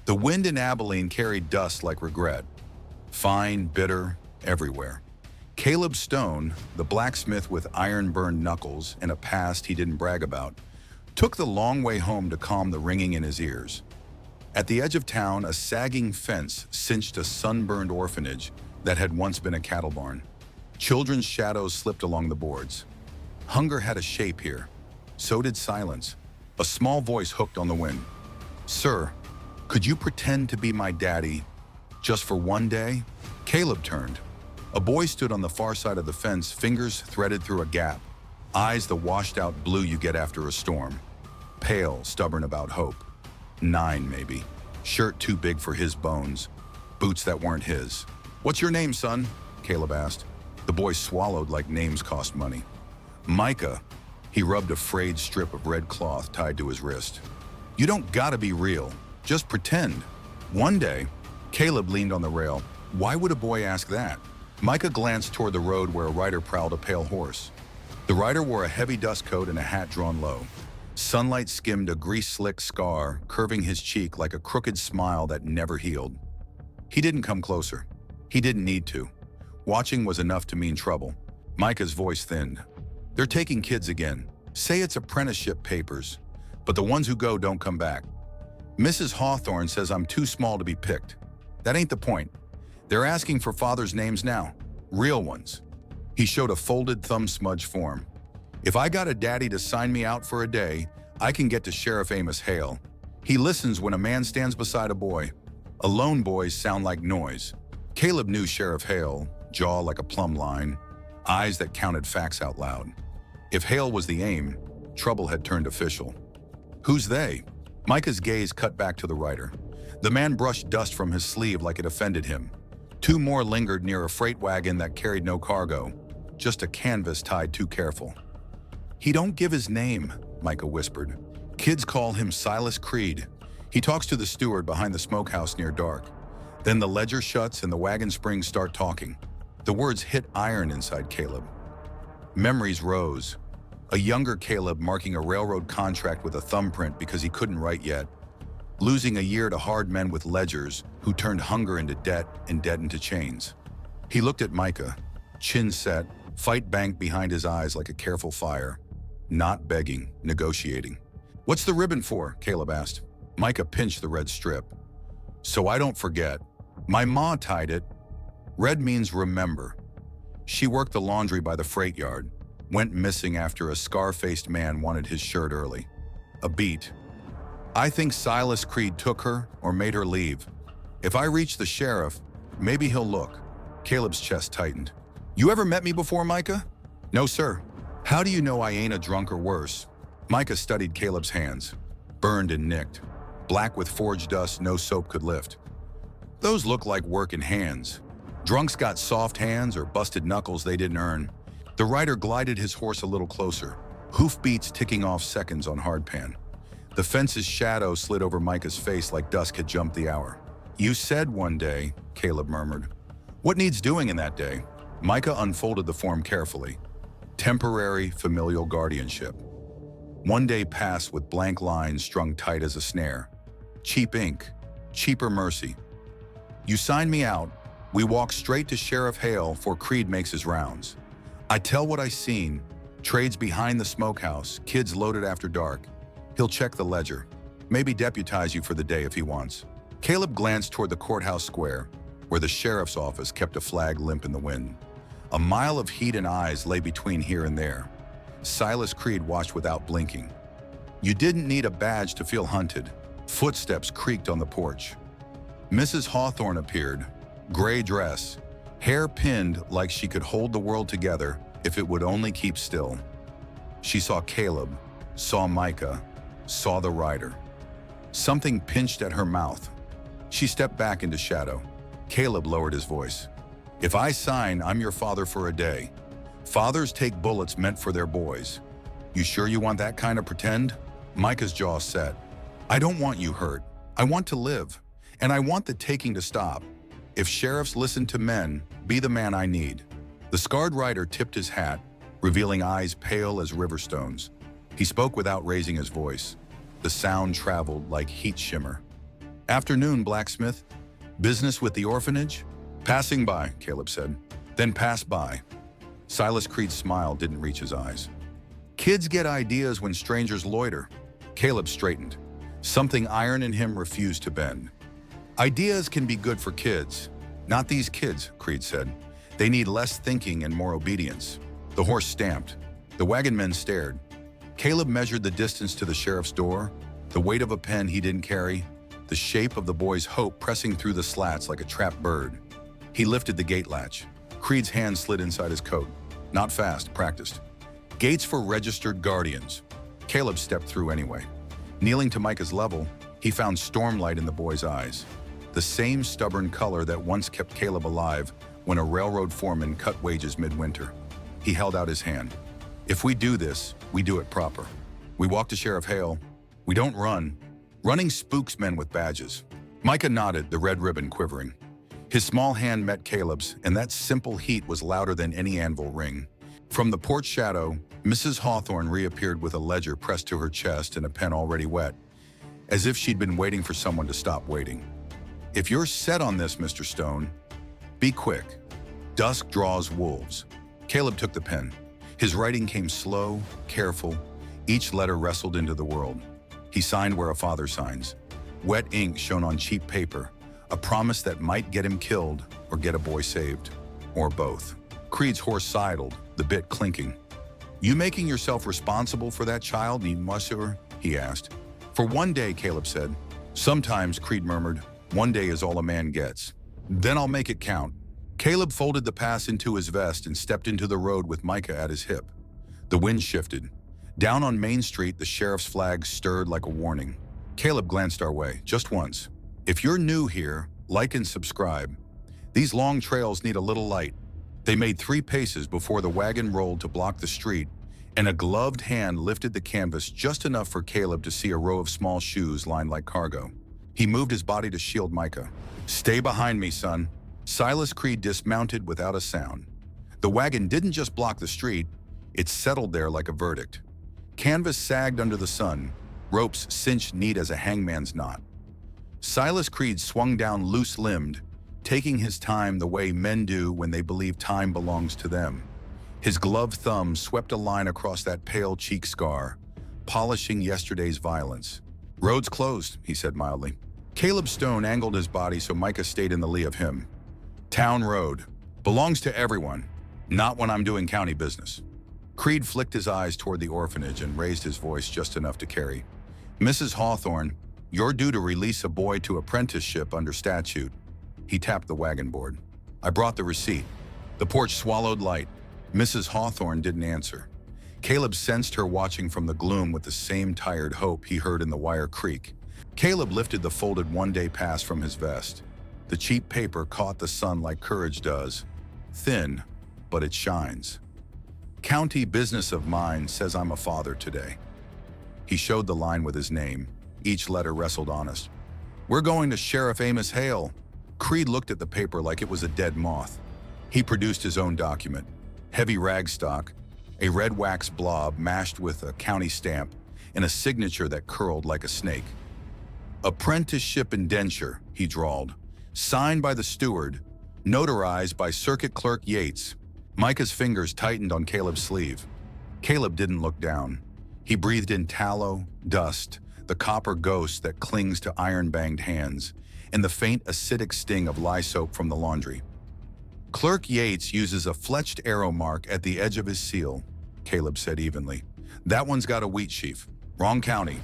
The wind in Abilene carried dust like regret. Fine, bitter, everywhere. Caleb Stone, the blacksmith with iron-burned knuckles and a past he didn't brag about, took the long way home to calm the ringing in his ears. At the edge of town, a sagging fence cinched a sunburned orphanage that had once been a cattle barn. Children's shadows slipped along the boards. Hunger had a shape here. So did silence. A small voice hooked on the wind. "Sir, could you pretend to be my daddy just for one day?" Caleb turned. A boy stood on the far side of the fence, fingers threaded through a gap, eyes the washed-out blue you get after a storm. Pale, stubborn about hope. 9, maybe. Shirt too big for his bones. Boots that weren't his. "What's your name, son?" Caleb asked. The boy swallowed like names cost money. "Micah." He rubbed a frayed strip of red cloth tied to his wrist. "You don't gotta be real. Just pretend." One day, Caleb leaned on the rail. Why would a boy ask that? Micah glanced toward the road where a rider prowled a pale horse. The rider wore a heavy dust coat and a hat drawn low. Sunlight skimmed a grease-slick scar, curving his cheek like a crooked smile that never healed. He didn't come closer. He didn't need to. Watching was enough to mean trouble. Micah's voice thinned. "They're taking kids again. Say it's apprenticeship papers, but the ones who go don't come back. Mrs. Hawthorne says I'm too small to be picked. That ain't the point. They're asking for fathers' names now. Real ones." He showed a folded thumb smudge form. "If I got a daddy to sign me out for a day, I can get to Sheriff Amos Hale. He listens when a man stands beside a boy. Alone boys sound like noise." Caleb knew Sheriff Hale, jaw like a plumb line, eyes that counted facts out loud. If Hale was the aim, trouble had turned official. "Who's they?" Micah's gaze cut back to the rider. The man brushed dust from his sleeve like it offended him. 2 more lingered near a freight wagon that carried no cargo, just a canvas tied too careful. "He don't give his name," Micah whispered. "Kids call him Silas Creed. He talks to the steward behind the smokehouse near dark. Then the ledger shuts and the wagon springs start talking." The words hit iron inside Caleb. Memories rose. A younger Caleb marking a railroad contract with a thumbprint because he couldn't write yet. Losing a year to hard men with ledgers who turned hunger into debt and debt into chains. He looked at Micah, chin set, fight banked behind his eyes like a careful fire. Not begging, negotiating. "What's the ribbon for?" Caleb asked. Micah pinched the red strip. "So I don't forget. My ma tied it. Red means remember. She worked the laundry by the freight yard, went missing after a scar-faced man wanted his shirt early. A beat. I think Silas Creed took her or made her leave. If I reach the sheriff, maybe he'll look." Caleb's chest tightened. "You ever met me before, Micah?" "No, sir." "How do you know I ain't a drunk or worse?" Micah studied Caleb's hands. Burned and nicked. Black with forged dust no soap could lift. "Those look like working hands. Drunks got soft hands or busted knuckles they didn't earn." The rider glided his horse a little closer, hoofbeats ticking off seconds on hardpan. The fence's shadow slid over Micah's face like dusk had jumped the hour. "You said one day," Caleb murmured. "What needs doing in that day?" Micah unfolded the form carefully. Temporary familial guardianship. One day passed with blank lines strung tight as a snare. Cheap ink, cheaper mercy. "You sign me out. We walk straight to Sheriff Hale for Creed makes his rounds. I tell what I seen. Trades behind the smokehouse, kids loaded after dark. He'll check the ledger. Maybe deputize you for the day if he wants." Caleb glanced toward the courthouse square, where the sheriff's office kept a flag limp in the wind. A mile of heat and eyes lay between here and there. Silas Creed watched without blinking. You didn't need a badge to feel hunted. Footsteps creaked on the porch. Mrs. Hawthorne appeared, gray dress, hair pinned like she could hold the world together if it would only keep still. She saw Caleb, saw Micah, saw the rider. Something pinched at her mouth. She stepped back into shadow. Caleb lowered his voice. "If I sign, I'm your father for a day. Fathers take bullets meant for their boys. You sure you want that kind of pretend?" Micah's jaw set. "I don't want you hurt. I want to live. And I want the taking to stop. If sheriffs listen to men, be the man I need." The scarred rider tipped his hat, revealing eyes pale as river stones. He spoke without raising his voice. The sound traveled like heat shimmer. Afternoon, blacksmith. Business with the orphanage? Passing by, Caleb said. Then pass by. Silas Creed's smile didn't reach his eyes. Kids get ideas when strangers loiter. Caleb straightened. Something iron in him refused to bend. Ideas can be good for kids. Not these kids, Creed said. They need less thinking and more obedience. The horse stamped. The wagon men stared. Caleb measured the distance to the sheriff's door, the weight of a pen he didn't carry, the shape of the boy's hope pressing through the slats like a trapped bird. He lifted the gate latch. Creed's hand slid inside his coat. Not fast, practiced. Gates for registered guardians. Caleb stepped through anyway. Kneeling to Micah's level, he found stormlight in the boy's eyes. The same stubborn color that once kept Caleb alive when a railroad foreman cut wages midwinter. He held out his hand. If we do this, we do it proper. We walk to Sheriff Hale. We don't run. Running spooks men with badges. Micah nodded, the red ribbon quivering. His small hand met Caleb's, and that simple heat was louder than any anvil ring. From the porch shadow, Mrs. Hawthorne reappeared with a ledger pressed to her chest and a pen already wet, as if she'd been waiting for someone to stop waiting. If you're set on this, Mr. Stone, be quick. Dusk draws wolves. Caleb took the pen. His writing came slow, careful. Each letter wrestled into the world. He signed where a father signs. Wet ink shone on cheap paper, a promise that might get him killed or get a boy saved, or both. Creed's horse sidled, the bit clinking. You making yourself responsible for that child, monsieur? He asked. For one day, Caleb said. Sometimes, Creed murmured, one day is all a man gets. Then I'll make it count. Caleb folded the pass into his vest and stepped into the road with Micah at his hip. The wind shifted. Down on Main Street, the sheriff's flag stirred like a warning. Caleb glanced our way, just once. If you're new here, like and subscribe. These long trails need a little light. They made 3 paces before the wagon rolled to block the street, and a gloved hand lifted the canvas just enough for Caleb to see a row of small shoes lined like cargo. He moved his body to shield Micah. Stay behind me, son. Silas Creed dismounted without a sound. The wagon didn't just block the street, it settled there like a verdict. Canvas sagged under the sun, ropes cinched neat as a hangman's knot. Silas Creed swung down loose-limbed, taking his time the way men do when they believe time belongs to them. His gloved thumb swept a line across that pale cheek scar, polishing yesterday's violence. Road's closed, he said mildly. Caleb Stone angled his body so Micah stayed in the lee of him. Town road. Belongs to everyone. Not when I'm doing county business. Creed flicked his eyes toward the orphanage and raised his voice just enough to carry. Mrs. Hawthorne, you're due to release a boy to apprenticeship under statute. He tapped the wagon board. I brought the receipt. The porch swallowed light. Mrs. Hawthorne didn't answer. Caleb sensed her watching from the gloom with the same tired hope he heard in the wire creak. Caleb lifted the folded one-day pass from his vest. The cheap paper caught the sun like courage does. Thin, but it shines. County business of mine says I'm a father today. He showed the line with his name. Each letter wrestled honest. We're going to Sheriff Amos Hale. Creed looked at the paper like it was a dead moth. He produced his own document. Heavy rag stock, a red wax blob mashed with a county stamp, and a signature that curled like a snake. Apprenticeship indenture, he drawled. Signed by the steward, notarized by Circuit Clerk Yates. Micah's fingers tightened on Caleb's sleeve. Caleb didn't look down. He breathed in tallow, dust, the copper ghost that clings to iron-banged hands, and the faint acidic sting of lye soap from the laundry. Clerk Yates uses a fletched arrow mark at the edge of his seal, Caleb said evenly. That one's got a wheat sheaf. Wrong county.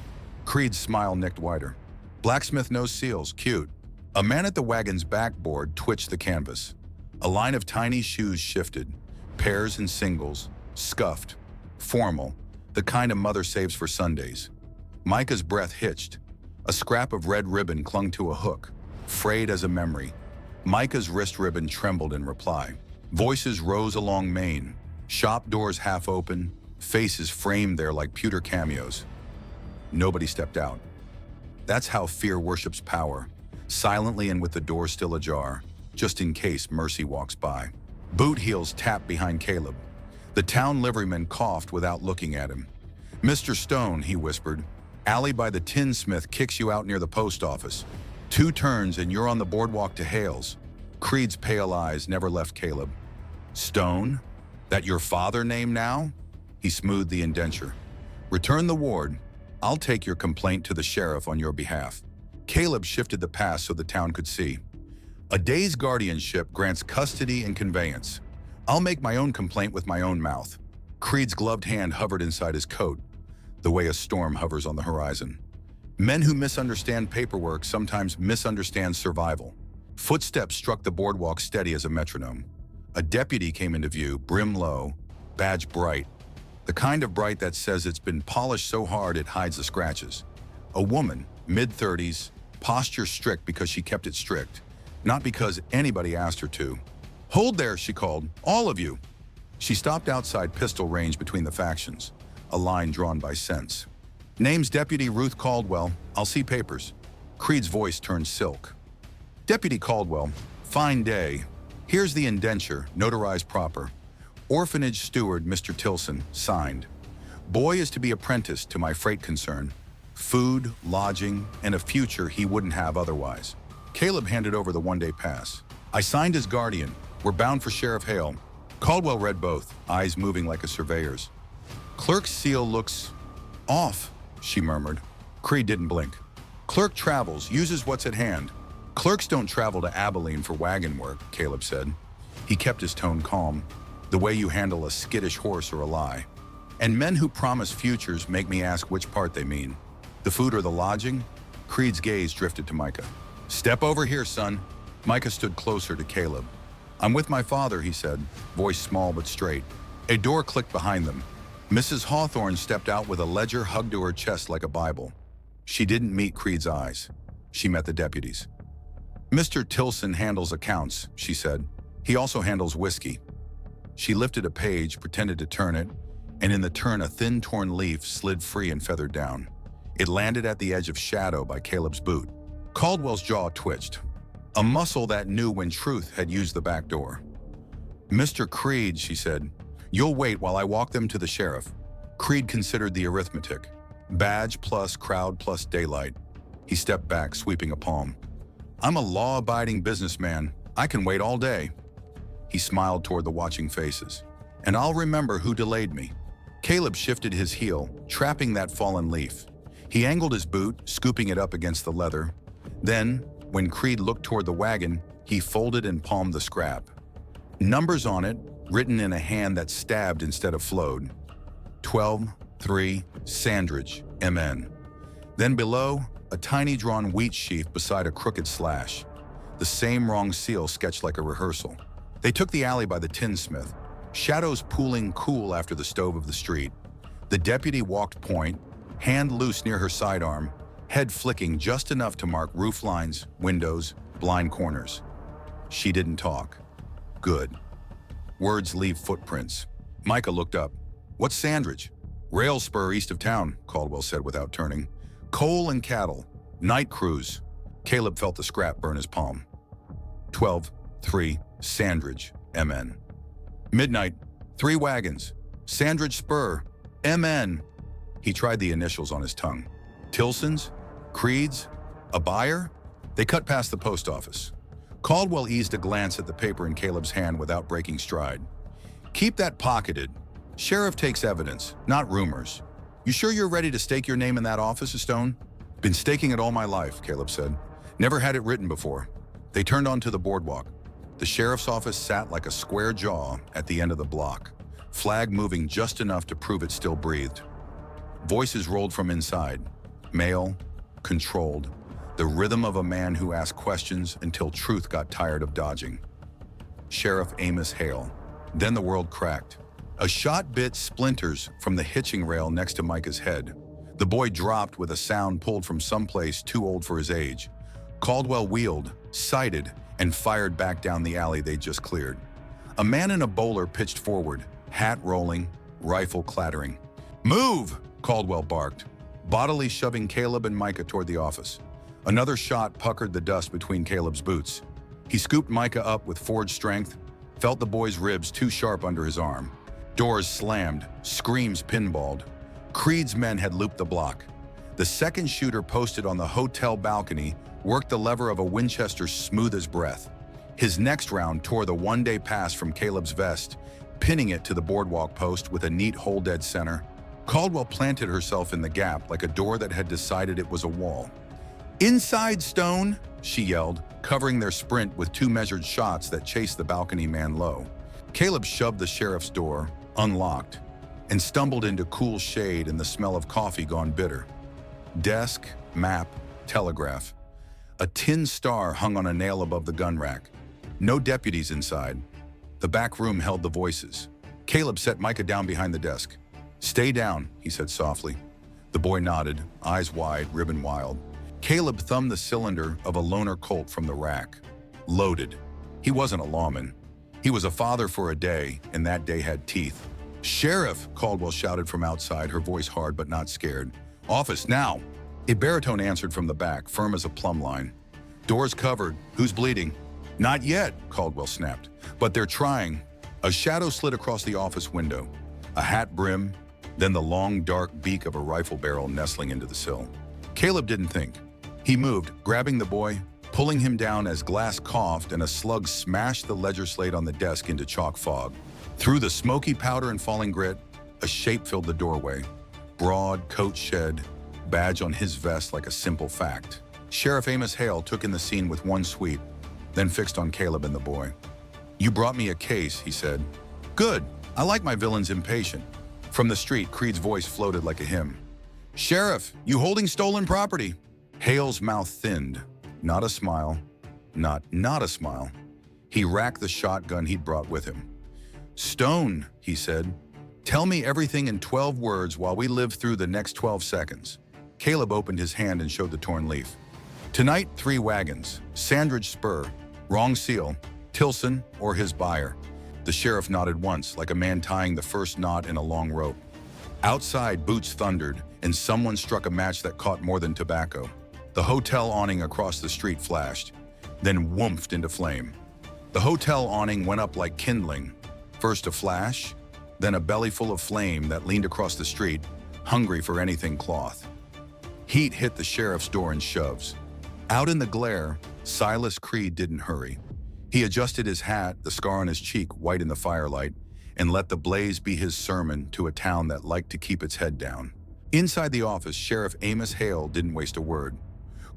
Creed's smile nicked wider. Blacksmith knows seals, cute. A man at the wagon's backboard twitched the canvas. A line of tiny shoes shifted, pairs and singles, scuffed, formal, the kind a mother saves for Sundays. Micah's breath hitched. A scrap of red ribbon clung to a hook, frayed as a memory. Micah's wrist ribbon trembled in reply. Voices rose along Main, shop doors half open, faces framed there like pewter cameos. Nobody stepped out. That's how fear worships power, silently and with the door still ajar, just in case mercy walks by. Boot heels tapped behind Caleb. The town liveryman coughed without looking at him. Mr. Stone, he whispered, alley by the tinsmith kicks you out near the post office. 2 turns and you're on the boardwalk to Hale's. Creed's pale eyes never left Caleb. Stone? That your father name now? He smoothed the indenture. Return the ward. I'll take your complaint to the sheriff on your behalf. Caleb shifted the pass so the town could see. A day's guardianship grants custody and conveyance. I'll make my own complaint with my own mouth. Creed's gloved hand hovered inside his coat, the way a storm hovers on the horizon. Men who misunderstand paperwork sometimes misunderstand survival. Footsteps struck the boardwalk steady as a metronome. A deputy came into view, brim low, badge bright. The kind of bright that says it's been polished so hard it hides the scratches. A woman, mid-30s, posture strict because she kept it strict, not because anybody asked her to. Hold there, she called, all of you. She stopped outside pistol range between the factions, a line drawn by sense. Name's Deputy Ruth Caldwell. I'll see papers. Creed's voice turned silk. Deputy Caldwell, fine day. Here's the indenture, notarized proper. Orphanage steward Mr. Tilson, signed. Boy is to be apprenticed to my freight concern. Food, lodging, and a future he wouldn't have otherwise. Caleb handed over the one-day pass. I signed as guardian. We're bound for Sheriff Hale. Caldwell read both, eyes moving like a surveyor's. Clerk's seal looks off, she murmured. Creed didn't blink. Clerk travels, uses what's at hand. Clerks don't travel to Abilene for wagon work, Caleb said. He kept his tone calm, the way you handle a skittish horse or a lie. And men who promise futures make me ask which part they mean. The food or the lodging? Creed's gaze drifted to Micah. Step over here, son. Micah stood closer to Caleb. I'm with my father, he said, voice small but straight. A door clicked behind them. Mrs. Hawthorne stepped out with a ledger hugged to her chest like a Bible. She didn't meet Creed's eyes. She met the deputies. Mr. Tilson handles accounts, she said. He also handles whiskey. She lifted a page, pretended to turn it, and in the turn a thin torn leaf slid free and feathered down. It landed at the edge of shadow by Caleb's boot. Caldwell's jaw twitched. A muscle that knew when truth had used the back door. Mr. Creed, she said, you'll wait while I walk them to the sheriff. Creed considered the arithmetic. Badge plus crowd plus daylight. He stepped back, sweeping a palm. I'm a law-abiding businessman. I can wait all day. He smiled toward the watching faces. And I'll remember who delayed me. Caleb shifted his heel, trapping that fallen leaf. He angled his boot, scooping it up against the leather. Then, when Creed looked toward the wagon, he folded and palmed the scrap. Numbers on it, written in a hand that stabbed instead of flowed. 12-3 Sandridge, MN. Then below, a tiny drawn wheat sheaf beside a crooked slash. The same wrong seal sketched like a rehearsal. They took the alley by the tinsmith, shadows pooling cool after the stove of the street. The deputy walked point, hand loose near her sidearm, head flicking just enough to mark roof lines, windows, blind corners. She didn't talk. Good. Words leave footprints. Micah looked up. What's Sandridge? Rail spur east of town, Caldwell said without turning. Coal and cattle. Night cruise. Caleb felt the scrap burn his palm. 12-3 Sandridge, MN. Midnight. 3 wagons. Sandridge spur. MN. He tried the initials on his tongue. Tilson's? Creed's? A buyer? They cut past the post office. Caldwell eased a glance at the paper in Caleb's hand without breaking stride. Keep that pocketed. Sheriff takes evidence, not rumors. You sure you're ready to stake your name in that office, Stone? Been staking it all my life, Caleb said. Never had it written before. They turned onto the boardwalk. The sheriff's office sat like a square jaw at the end of the block, flag moving just enough to prove it still breathed. Voices rolled from inside, male, controlled, the rhythm of a man who asked questions until truth got tired of dodging. Sheriff Amos Hale. Then the world cracked. A shot bit splinters from the hitching rail next to Micah's head. The boy dropped with a sound pulled from someplace too old for his age. Caldwell wheeled, sighted, and fired back down the alley they'd just cleared. A man in a bowler pitched forward, hat rolling, rifle clattering. Move! Caldwell barked, bodily shoving Caleb and Micah toward the office. Another shot puckered the dust between Caleb's boots. He scooped Micah up with forged strength, felt the boy's ribs too sharp under his arm. Doors slammed, screams pinballed. Creed's men had looped the block. The second shooter posted on the hotel balcony worked the lever of a Winchester smooth as breath. His next round tore the one-day pass from Caleb's vest, pinning it to the boardwalk post with a neat hole dead center. Caldwell planted herself in the gap like a door that had decided it was a wall. "Inside, Stone!" she yelled, covering their sprint with 2 measured shots that chased the balcony man low. Caleb shoved the sheriff's door, unlocked, and stumbled into cool shade and the smell of coffee gone bitter. Desk, map, telegraph. A tin star hung on a nail above the gun rack. No deputies inside. The back room held the voices. Caleb set Micah down behind the desk. "Stay down," he said softly. The boy nodded, eyes wide, ribbon wild. Caleb thumbed the cylinder of a loner Colt from the rack. Loaded. He wasn't a lawman. He was a father for a day, and that day had teeth. "Sheriff!" Caldwell shouted from outside, her voice hard but not scared. "Office, now!" A baritone answered from the back, firm as a plumb line. "Doors covered. Who's bleeding?" "Not yet," Caldwell snapped. "But they're trying." A shadow slid across the office window. A hat brim, then the long, dark beak of a rifle barrel nestling into the sill. Caleb didn't think. He moved, grabbing the boy, pulling him down as glass coughed and a slug smashed the ledger slate on the desk into chalk fog. Through the smoky powder and falling grit, a shape filled the doorway. Broad, coat shed, badge on his vest like a simple fact. Sheriff Amos Hale took in the scene with one sweep, then fixed on Caleb and the boy. "You brought me a case," he said. "Good. I like my villains impatient." From the street, Creed's voice floated like a hymn. "Sheriff, you holding stolen property?" Hale's mouth thinned. Not a smile. Not a smile. He racked the shotgun he'd brought with him. "Stone," he said, "tell me everything in 12 words while we live through the next 12 seconds. Caleb opened his hand and showed the torn leaf. "Tonight, 3 wagons. Sandridge Spur. Wrong seal. Tilson or his buyer." The sheriff nodded once, like a man tying the first knot in a long rope. Outside, boots thundered, and someone struck a match that caught more than tobacco. The hotel awning across the street flashed, then whoomfed into flame. The hotel awning went up like kindling. First a flash, then a belly full of flame that leaned across the street, hungry for anything cloth. Heat hit the sheriff's door in shoves. Out in the glare, Silas Creed didn't hurry. He adjusted his hat, the scar on his cheek white in the firelight, and let the blaze be his sermon to a town that liked to keep its head down. Inside the office, Sheriff Amos Hale didn't waste a word.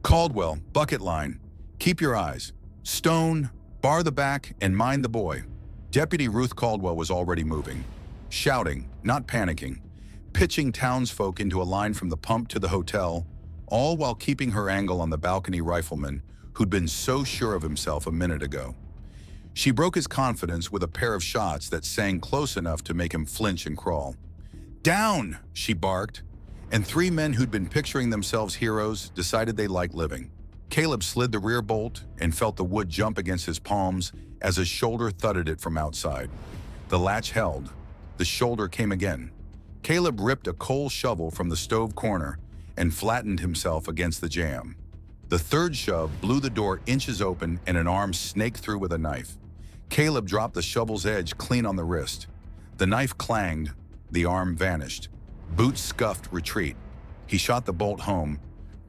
"Caldwell, bucket line. Keep your eyes. Stone, bar the back, and mind the boy." Deputy Ruth Caldwell was already moving, shouting, not panicking, pitching townsfolk into a line from the pump to the hotel, all while keeping her angle on the balcony rifleman who'd been so sure of himself a minute ago. She broke his confidence with a pair of shots that sang close enough to make him flinch and crawl. "Down!" she barked, and 3 men who'd been picturing themselves heroes decided they liked living. Caleb slid the rear bolt and felt the wood jump against his palms as a shoulder thudded it from outside. The latch held. The shoulder came again. Caleb ripped a coal shovel from the stove corner and flattened himself against the jamb. The third shove blew the door inches open and an arm snaked through with a knife. Caleb dropped the shovel's edge clean on the wrist. The knife clanged. The arm vanished. Boots scuffed retreat. He shot the bolt home,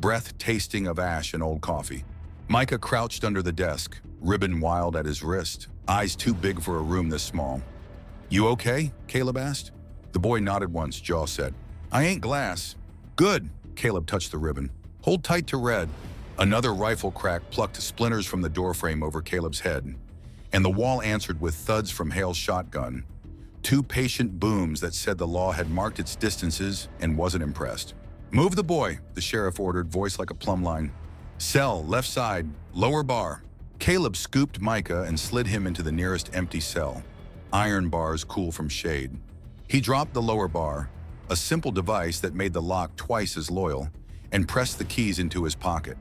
breath tasting of ash and old coffee. Micah crouched under the desk, ribbon wild at his wrist, eyes too big for a room this small. "You okay?" Caleb asked. The boy nodded once, jaw set. "I ain't glass." "Good." Caleb touched the ribbon. "Hold tight to red." Another rifle crack plucked splinters from the doorframe over Caleb's head, and the wall answered with thuds from Hale's shotgun. 2 patient booms that said the law had marked its distances and wasn't impressed. "Move the boy," the sheriff ordered, voice like a plumb line. "Cell, left side, lower bar." Caleb scooped Micah and slid him into the nearest empty cell. Iron bars cool from shade. He dropped the lower bar, a simple device that made the lock twice as loyal, and pressed the keys into his pocket.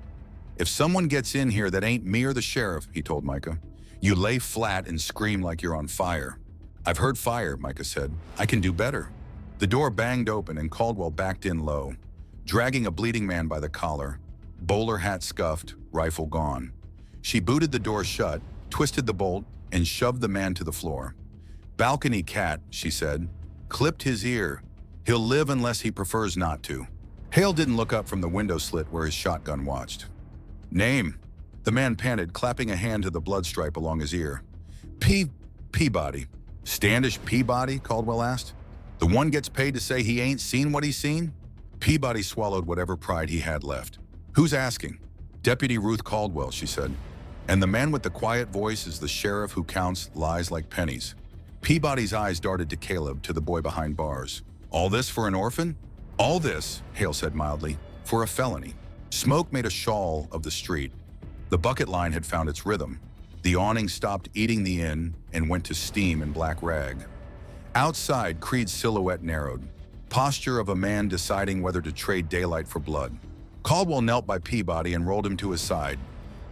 "If someone gets in here that ain't me or the sheriff," he told Micah, "you lay flat and scream like you're on fire." "I've heard fire," Micah said. "I can do better." The door banged open and Caldwell backed in low, dragging a bleeding man by the collar, bowler hat scuffed, rifle gone. She booted the door shut, twisted the bolt, and shoved the man to the floor. "Balcony cat," she said. "Clipped his ear. He'll live unless he prefers not to." Hale didn't look up from the window slit where his shotgun watched. Name, the man panted, clapping a hand to the blood stripe along his ear. Peabody. Standish Peabody? Caldwell asked. The one gets paid to say he ain't seen what he's seen? Peabody swallowed whatever pride he had left. Who's asking? Deputy Ruth Caldwell, she said. And the man with the quiet voice is the sheriff who counts lies like pennies. Peabody's eyes darted to Caleb, to the boy behind bars. All this for an orphan? All this, Hale said mildly, for a felony. Smoke made a shawl of the street. The bucket line had found its rhythm. The awning stopped eating the inn and went to steam and black rag. Outside, Creed's silhouette narrowed. Posture of a man deciding whether to trade daylight for blood. Caldwell knelt by Peabody and rolled him to his side,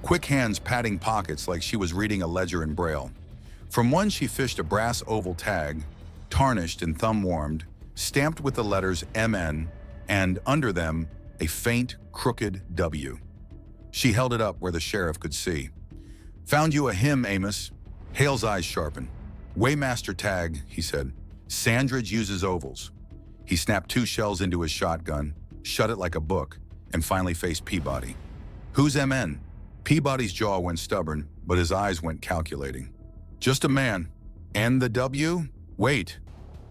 quick hands patting pockets like she was reading a ledger in Braille. From one she fished a brass oval tag, tarnished and thumb-warmed, stamped with the letters MN, and under them, a faint, crooked W. She held it up where the sheriff could see. Found you a hymn, Amos. Hale's eyes sharpened. Waymaster tag, he said. Sandridge uses ovals. He snapped 2 shells into his shotgun, shut it like a book, and finally faced Peabody. Who's MN? Peabody's jaw went stubborn, but his eyes went calculating. Just a man. And the W? Wait.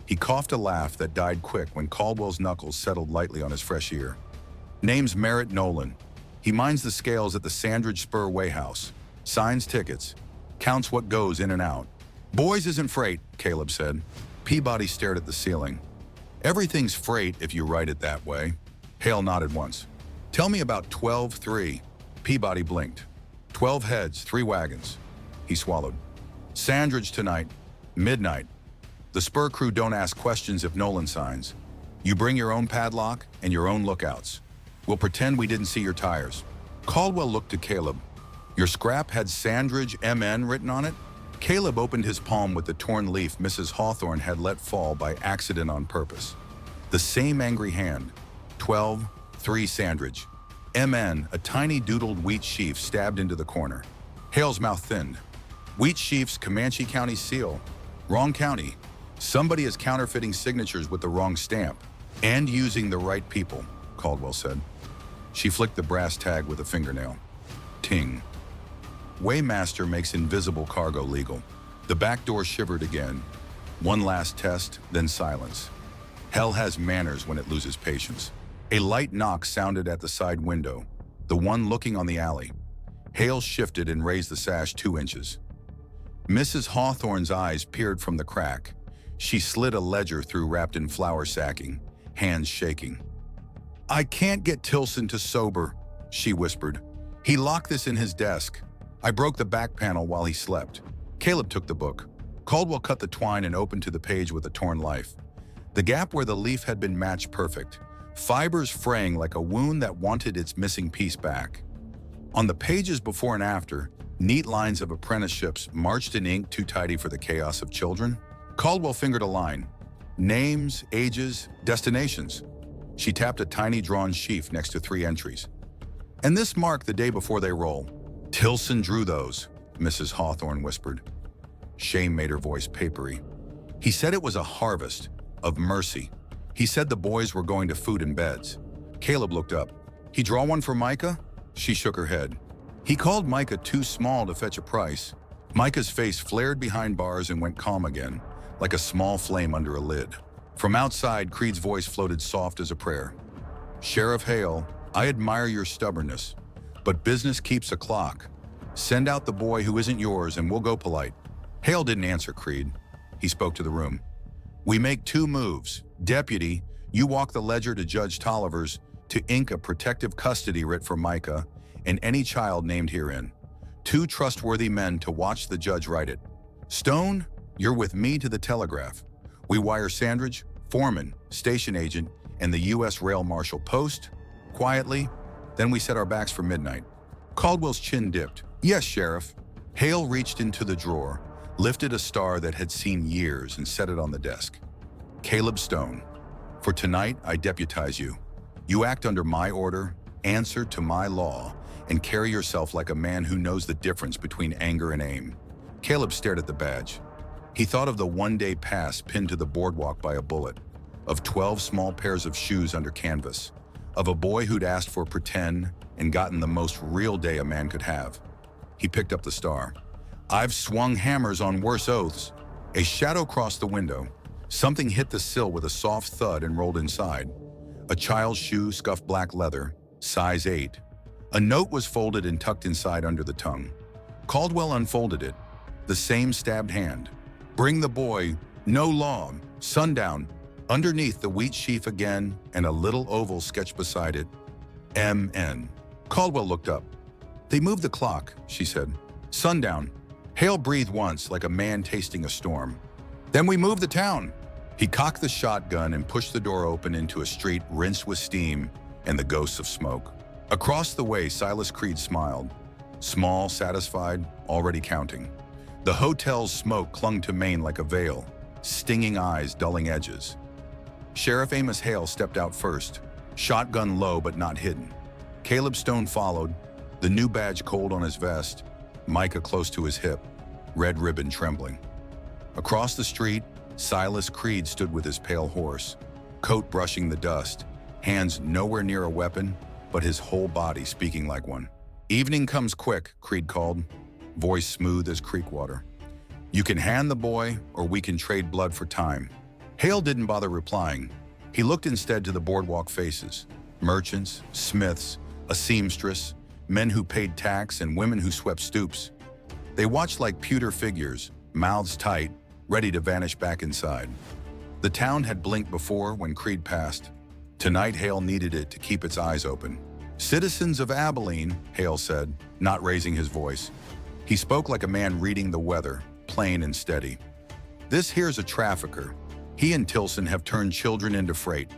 He coughed a laugh that died quick when Caldwell's knuckles settled lightly on his fresh ear. Name's Merritt Nolan. He minds the scales at the Sandridge Spur Wayhouse, signs tickets, counts what goes in and out. Boys isn't freight, Caleb said. Peabody stared at the ceiling. Everything's freight if you write it that way. Hale nodded once. Tell me about 12-3. Peabody blinked. 12 heads, 3 wagons. He swallowed. Sandridge tonight, midnight. The Spur crew don't ask questions if Nolan signs. You bring your own padlock and your own lookouts. We'll pretend we didn't see your tires. Caldwell looked to Caleb. Your scrap had Sandridge MN written on it? Caleb opened his palm with the torn leaf Mrs. Hawthorne had let fall by accident on purpose. The same angry hand. 12-3 Sandridge. MN, a tiny doodled wheat sheaf stabbed into the corner. Hale's mouth thinned. Wheat sheaf's Comanche County seal. Wrong county. Somebody is counterfeiting signatures with the wrong stamp. And using the right people, Caldwell said. She flicked the brass tag with a fingernail. Ting. Waymaster makes invisible cargo legal. The back door shivered again. One last test, then silence. Hell has manners when it loses patience. A light knock sounded at the side window, the one looking on the alley. Hale shifted and raised the sash 2 inches. Mrs. Hawthorne's eyes peered from the crack. She slid a ledger through wrapped in flour sacking, hands shaking. I can't get Tilson to sober, she whispered. He locked this in his desk. I broke the back panel while he slept. Caleb took the book. Caldwell cut the twine and opened to the page with a torn life. The gap where the leaf had been matched perfect, fibers fraying like a wound that wanted its missing piece back. On the pages before and after, neat lines of apprenticeships marched in ink too tidy for the chaos of children. Caldwell fingered a line. Names, ages, destinations. She tapped a tiny drawn sheaf next to 3 entries. And this marked the day before they roll. Tilson drew those, Mrs. Hawthorne whispered. Shame made her voice papery. He said it was a harvest of mercy. He said the boys were going to food and beds. Caleb looked up. He draw one for Micah? She shook her head. He called Micah too small to fetch a price. Micah's face flared behind bars and went calm again, like a small flame under a lid. From outside, Creed's voice floated soft as a prayer. Sheriff Hale, I admire your stubbornness, but business keeps a clock. Send out the boy who isn't yours and we'll go polite. Hale didn't answer Creed. He spoke to the room. We make 2 moves. Deputy, you walk the ledger to Judge Tolliver's to ink a protective custody writ for Micah and any child named herein. 2 trustworthy men to watch the judge write it. Stone, you're with me to the telegraph. We wire Sandridge, foreman, station agent, and the U.S. Rail Marshal Post, quietly, then we set our backs for midnight. Caldwell's chin dipped. Yes, Sheriff. Hale reached into the drawer, lifted a star that had seen years and set it on the desk. Caleb Stone, for tonight I deputize you. You act under my order, answer to my law, and carry yourself like a man who knows the difference between anger and aim. Caleb stared at the badge. He thought of the 1-day pass pinned to the boardwalk by a bullet, of 12 small pairs of shoes under canvas, of a boy who'd asked for pretend and gotten the most real day a man could have. He picked up the star. "I've swung hammers on worse oaths." A shadow crossed the window. Something hit the sill with a soft thud and rolled inside. A child's shoe, scuffed black leather, size 8. A note was folded and tucked inside under the tongue. Caldwell unfolded it. The same stabbed hand. "Bring the boy. No law. Sundown." Underneath the wheat sheaf again, and a little oval sketched beside it. M.N. Caldwell looked up. "They moved the clock," she said. "Sundown." Hale breathed once, like a man tasting a storm. "Then we moved the town." He cocked the shotgun and pushed the door open into a street rinsed with steam and the ghosts of smoke. Across the way, Silas Creed smiled. Small, satisfied, already counting. The hotel's smoke clung to Maine like a veil, stinging eyes, dulling edges. Sheriff Amos Hale stepped out first, shotgun low but not hidden. Caleb Stone followed, the new badge cold on his vest, Micah close to his hip, red ribbon trembling. Across the street, Silas Creed stood with his pale horse, coat brushing the dust, hands nowhere near a weapon, but his whole body speaking like one. "Evening comes quick," Creed called, voice smooth as creek water. "You can hand the boy, or we can trade blood for time." Hale didn't bother replying. He looked instead to the boardwalk faces, merchants, smiths, a seamstress, men who paid tax and women who swept stoops. They watched like pewter figures, mouths tight, ready to vanish back inside. The town had blinked before when Creed passed. Tonight, Hale needed it to keep its eyes open. "Citizens of Abilene," Hale said, not raising his voice. He spoke like a man reading the weather, plain and steady. "This here's a trafficker. He and Tilson have turned children into freight.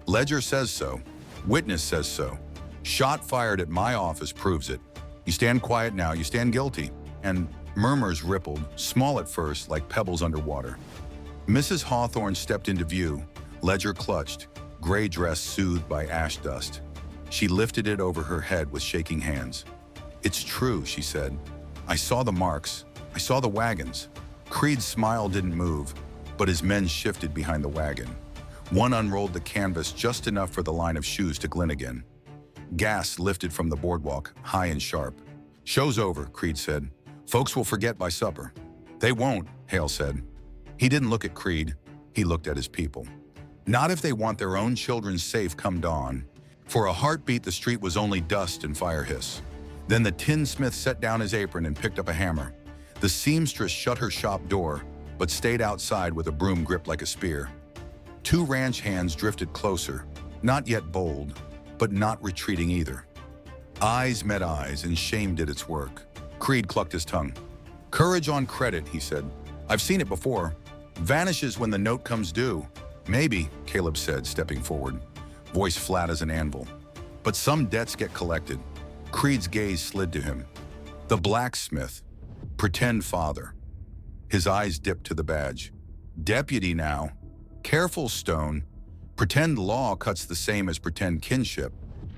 Ledger says so. Witness says so. Shot fired at my office proves it. You stand quiet now, you stand guilty." And murmurs rippled, small at first, like pebbles underwater. Mrs. Hawthorne stepped into view, ledger clutched, gray dress soothed by ash dust. She lifted it over her head with shaking hands. "It's true," she said. "I saw the marks. I saw the wagons." Creed's smile didn't move, but his men shifted behind the wagon. One unrolled the canvas just enough for the line of shoes to glint again. Gas lifted from the boardwalk, high and sharp. "Show's over," Creed said. "Folks will forget by supper." "They won't," Hale said. He didn't look at Creed. He looked at his people. Not if they want their own children safe come dawn. For a heartbeat, the street was only dust and fire hiss. Then the tinsmith set down his apron and picked up a hammer. The seamstress shut her shop door, but stayed outside with a broom gripped like a spear. Two ranch hands drifted closer, not yet bold, but not retreating either. Eyes met eyes, and shame did its work. Creed clucked his tongue. "Courage on credit," he said. "I've seen it before. Vanishes when the note comes due." "Maybe," Caleb said, stepping forward, voice flat as an anvil. "But some debts get collected." Creed's gaze slid to him. The blacksmith, pretend father. His eyes dipped to the badge. "Deputy now. Careful, Stone. Pretend law cuts the same as pretend kinship."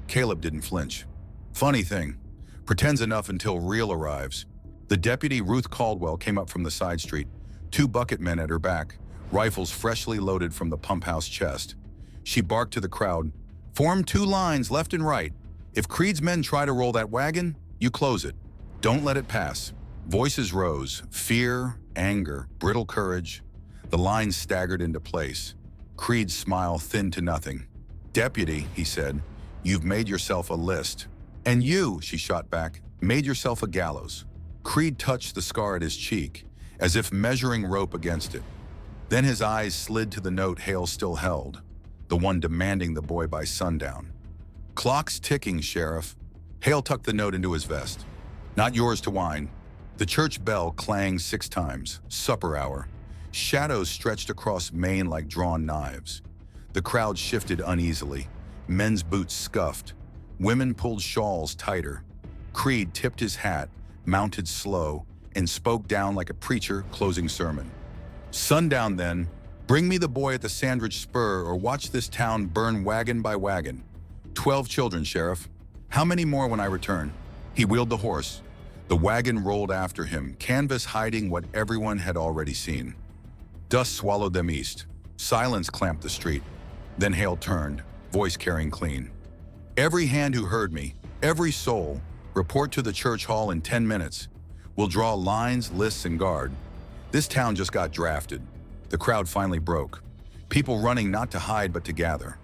Caleb didn't flinch. "Funny thing. Pretends enough until real arrives." The deputy, Ruth Caldwell, came up from the side street, two bucket men at her back, rifles freshly loaded from the pump house chest. She barked to the crowd, "Form 2 lines, left and right. If Creed's men try to roll that wagon, you close it. Don't let it pass." Voices rose, fear, anger, brittle courage. The lines staggered into place. Creed's smile thinned to nothing. "Deputy," he said, "you've made yourself a list." "And you," she shot back, "made yourself a gallows." Creed touched the scar at his cheek, as if measuring rope against it. Then his eyes slid to the note Hale still held, the one demanding the boy by sundown. "Clock's ticking, Sheriff." Hale tucked the note into his vest. "Not yours to whine." The church bell clanged 6 times. Supper hour. Shadows stretched across Maine like drawn knives. The crowd shifted uneasily. Men's boots scuffed. Women pulled shawls tighter. Creed tipped his hat, mounted slow, and spoke down like a preacher closing sermon. "Sundown, then. Bring me the boy at the Sandridge Spur, or watch this town burn wagon by wagon. 12 children, Sheriff. How many more when I return?" He wheeled the horse. The wagon rolled after him, canvas hiding what everyone had already seen. Dust swallowed them east. Silence clamped the street. Then Hale turned, voice carrying clean. Every hand who heard me, every soul, report to the church hall in 10 minutes. We'll draw lines, lists, and guard. This town just got drafted. The crowd finally broke. People running not to hide but to gather.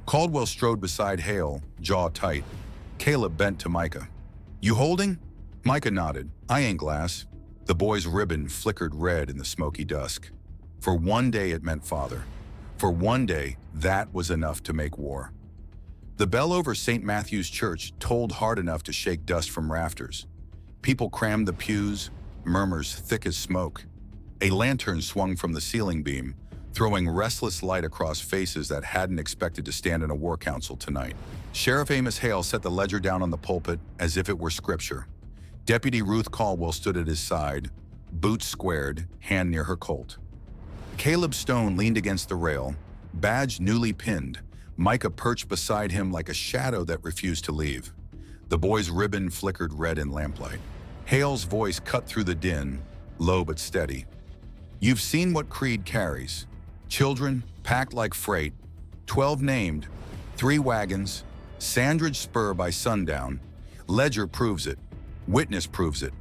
Caldwell strode beside Hale, jaw tight. Caleb bent to Micah. You holding? Micah nodded. I ain't glass. The boy's ribbon flickered red in the smoky dusk. For one day it meant father. For one day, that was enough to make war. The bell over St. Matthew's Church tolled hard enough to shake dust from rafters. People crammed the pews, murmurs thick as smoke. A lantern swung from the ceiling beam, throwing restless light across faces that hadn't expected to stand in a war council tonight. Sheriff Amos Hale set the ledger down on the pulpit as if it were scripture. Deputy Ruth Caldwell stood at his side, boots squared, hand near her Colt. Caleb Stone leaned against the rail, badge newly pinned, Micah perched beside him like a shadow that refused to leave. The boy's ribbon flickered red in lamplight. Hale's voice cut through the din, low but steady. You've seen what Creed carries. Children, packed like freight, 12 named, 3 wagons, Sandridge spur by sundown. Ledger proves it. Witness proves it.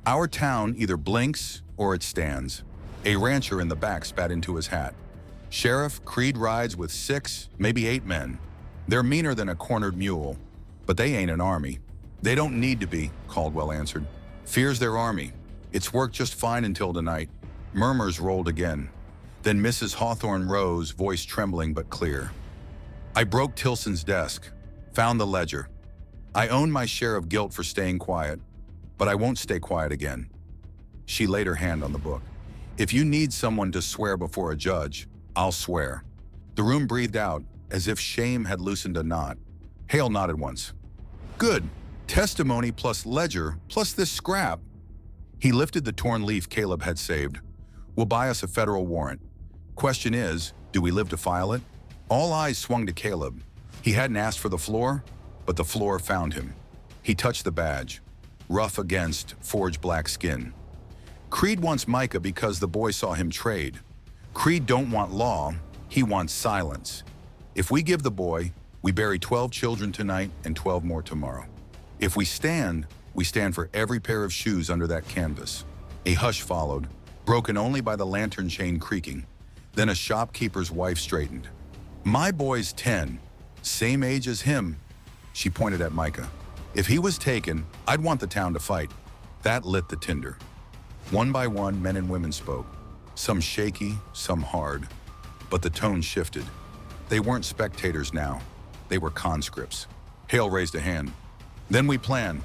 Our town either blinks or it stands. A rancher in the back spat into his hat. Sheriff, Creed rides with 6, maybe 8 men. They're meaner than a cornered mule, but they ain't an army. They don't need to be, Caldwell answered. Fear's their army. It's worked just fine until tonight. Murmurs rolled again. Then Mrs. Hawthorne rose, voice trembling but clear. I broke Tilson's desk, found the ledger. I own my share of guilt for staying quiet, but I won't stay quiet again. She laid her hand on the book. If you need someone to swear before a judge, I'll swear. The room breathed out, as if shame had loosened a knot. Hale nodded once. Good. Testimony plus ledger plus this scrap. He lifted the torn leaf Caleb had saved. Will buy us a federal warrant. Question is, do we live to file it? All eyes swung to Caleb. He hadn't asked for the floor, but the floor found him. He touched the badge, rough against forged black skin. Creed wants Micah because the boy saw him trade. Creed don't want law, he wants silence. If we give the boy, we bury 12 children tonight and 12 more tomorrow. If we stand for every pair of shoes under that canvas. A hush followed, broken only by the lantern chain creaking. Then a shopkeeper's wife straightened. My boy's 10, same age as him. She pointed at Micah. If he was taken, I'd want the town to fight. That lit the tinder. One by one, men and women spoke. Some shaky, some hard. But the tone shifted. They weren't spectators now. They were conscripts. Hale raised a hand. Then we plan.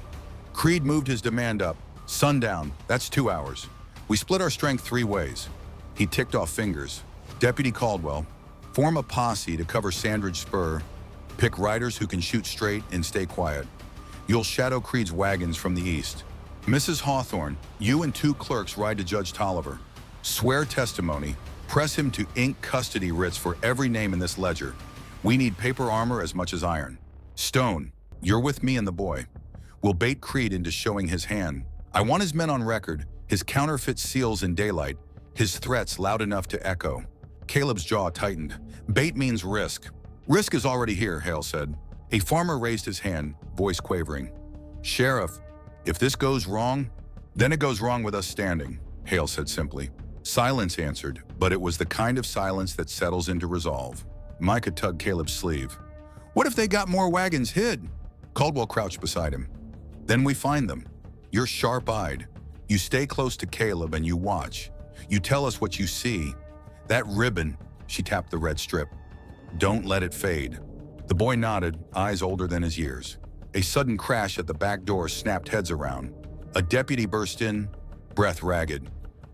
Creed moved his demand up. Sundown, that's 2 hours. We split our strength 3 ways. He ticked off fingers. Deputy Caldwell, form a posse to cover Sandridge Spur. Pick riders who can shoot straight and stay quiet. You'll shadow Creed's wagons from the east. Mrs. Hawthorne, you and 2 clerks ride to Judge Tolliver. Swear testimony. Press him to ink custody writs for every name in this ledger. We need paper armor as much as iron. Stone, you're with me and the boy. We'll bait Creed into showing his hand. I want his men on record, his counterfeit seals in daylight, his threats loud enough to echo. Caleb's jaw tightened. Bait means risk. Risk is already here, Hale said. A farmer raised his hand, voice quavering. Sheriff, if this goes wrong, then it goes wrong with us standing, Hale said simply. Silence answered, but it was the kind of silence that settles into resolve. Micah tugged Caleb's sleeve. What if they got more wagons hid? Caldwell crouched beside him. Then we find them. You're sharp-eyed. You stay close to Caleb and you watch. You tell us what you see. That ribbon, she tapped the red strip. Don't let it fade. The boy nodded, eyes older than his years. A sudden crash at the back door snapped heads around. A deputy burst in, breath ragged.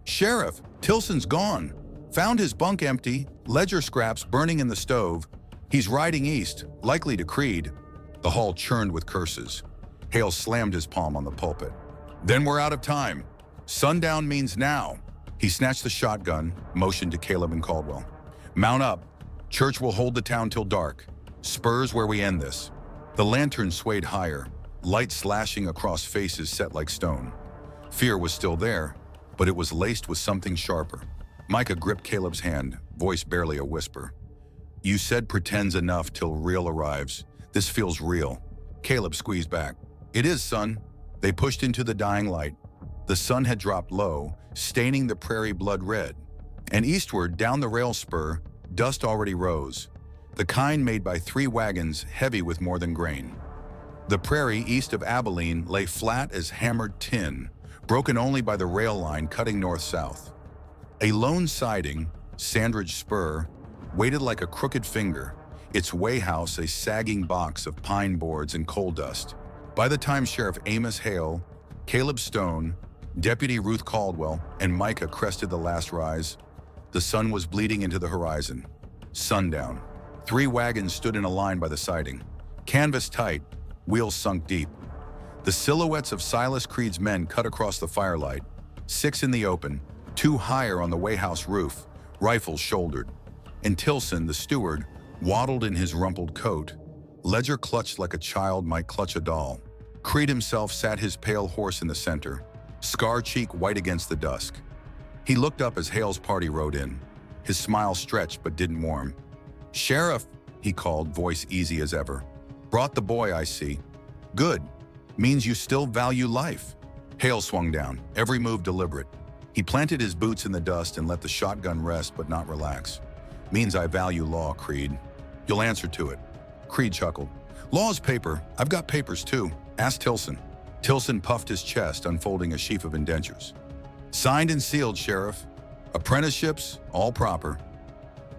Sheriff, Tilson's gone. Found his bunk empty, ledger scraps burning in the stove. He's riding east, likely to Creed. The hall churned with curses. Hale slammed his palm on the pulpit. Then we're out of time. Sundown means now. He snatched the shotgun, motioned to Caleb and Caldwell. Mount up. Church will hold the town till dark. Spurs where we end this. The lantern swayed higher, light slashing across faces set like stone. Fear was still there, but it was laced with something sharper. Micah gripped Caleb's hand, voice barely a whisper. You said pretends enough till real arrives. This feels real. Caleb squeezed back. It is, son. They pushed into the dying light. The sun had dropped low, staining the prairie blood red. And eastward, down the rail spur, dust already rose, the kind made by 3 wagons heavy with more than grain. The prairie east of Abilene lay flat as hammered tin, broken only by the rail line cutting north-south. A lone siding, Sandridge Spur, waited like a crooked finger, its wayhouse a sagging box of pine boards and coal dust. By the time Sheriff Amos Hale, Caleb Stone, Deputy Ruth Caldwell, and Micah crested the last rise, the sun was bleeding into the horizon. Sundown. 3 wagons stood in a line by the siding. Canvas tight, wheels sunk deep. The silhouettes of Silas Creed's men cut across the firelight, 6 in the open, 2 higher on the wayhouse roof, rifles shouldered. And Tilson, the steward, waddled in his rumpled coat, ledger clutched like a child might clutch a doll. Creed himself sat his pale horse in the center, scar cheek white against the dusk. He looked up as Hale's party rode in. His smile stretched but didn't warm. "Sheriff," he called, voice easy as ever. "Brought the boy, I see. Good. Means you still value life." Hale swung down, every move deliberate. He planted his boots in the dust and let the shotgun rest but not relax. "Means I value law, Creed. You'll answer to it." Creed chuckled. "Law's paper. I've got papers too. Ask Tilson." Tilson puffed his chest, unfolding a sheaf of indentures. "Signed and sealed, Sheriff. Apprenticeships, all proper."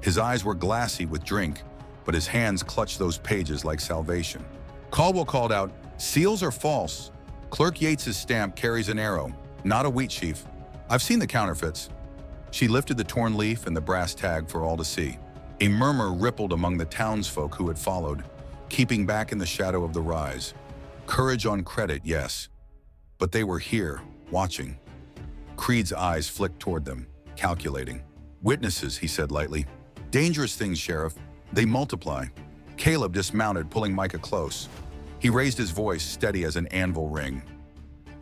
His eyes were glassy with drink, but his hands clutched those pages like salvation. Caldwell called out, "Seals are false. Clerk Yates's stamp carries an arrow, not a wheat sheaf. I've seen the counterfeits." She lifted the torn leaf and the brass tag for all to see. A murmur rippled among the townsfolk who had followed, keeping back in the shadow of the rise. Courage on credit, yes. But they were here, watching. Creed's eyes flicked toward them, calculating. "Witnesses," he said lightly. "Dangerous things, Sheriff. They multiply." Caleb dismounted, pulling Micah close. He raised his voice, steady as an anvil ring.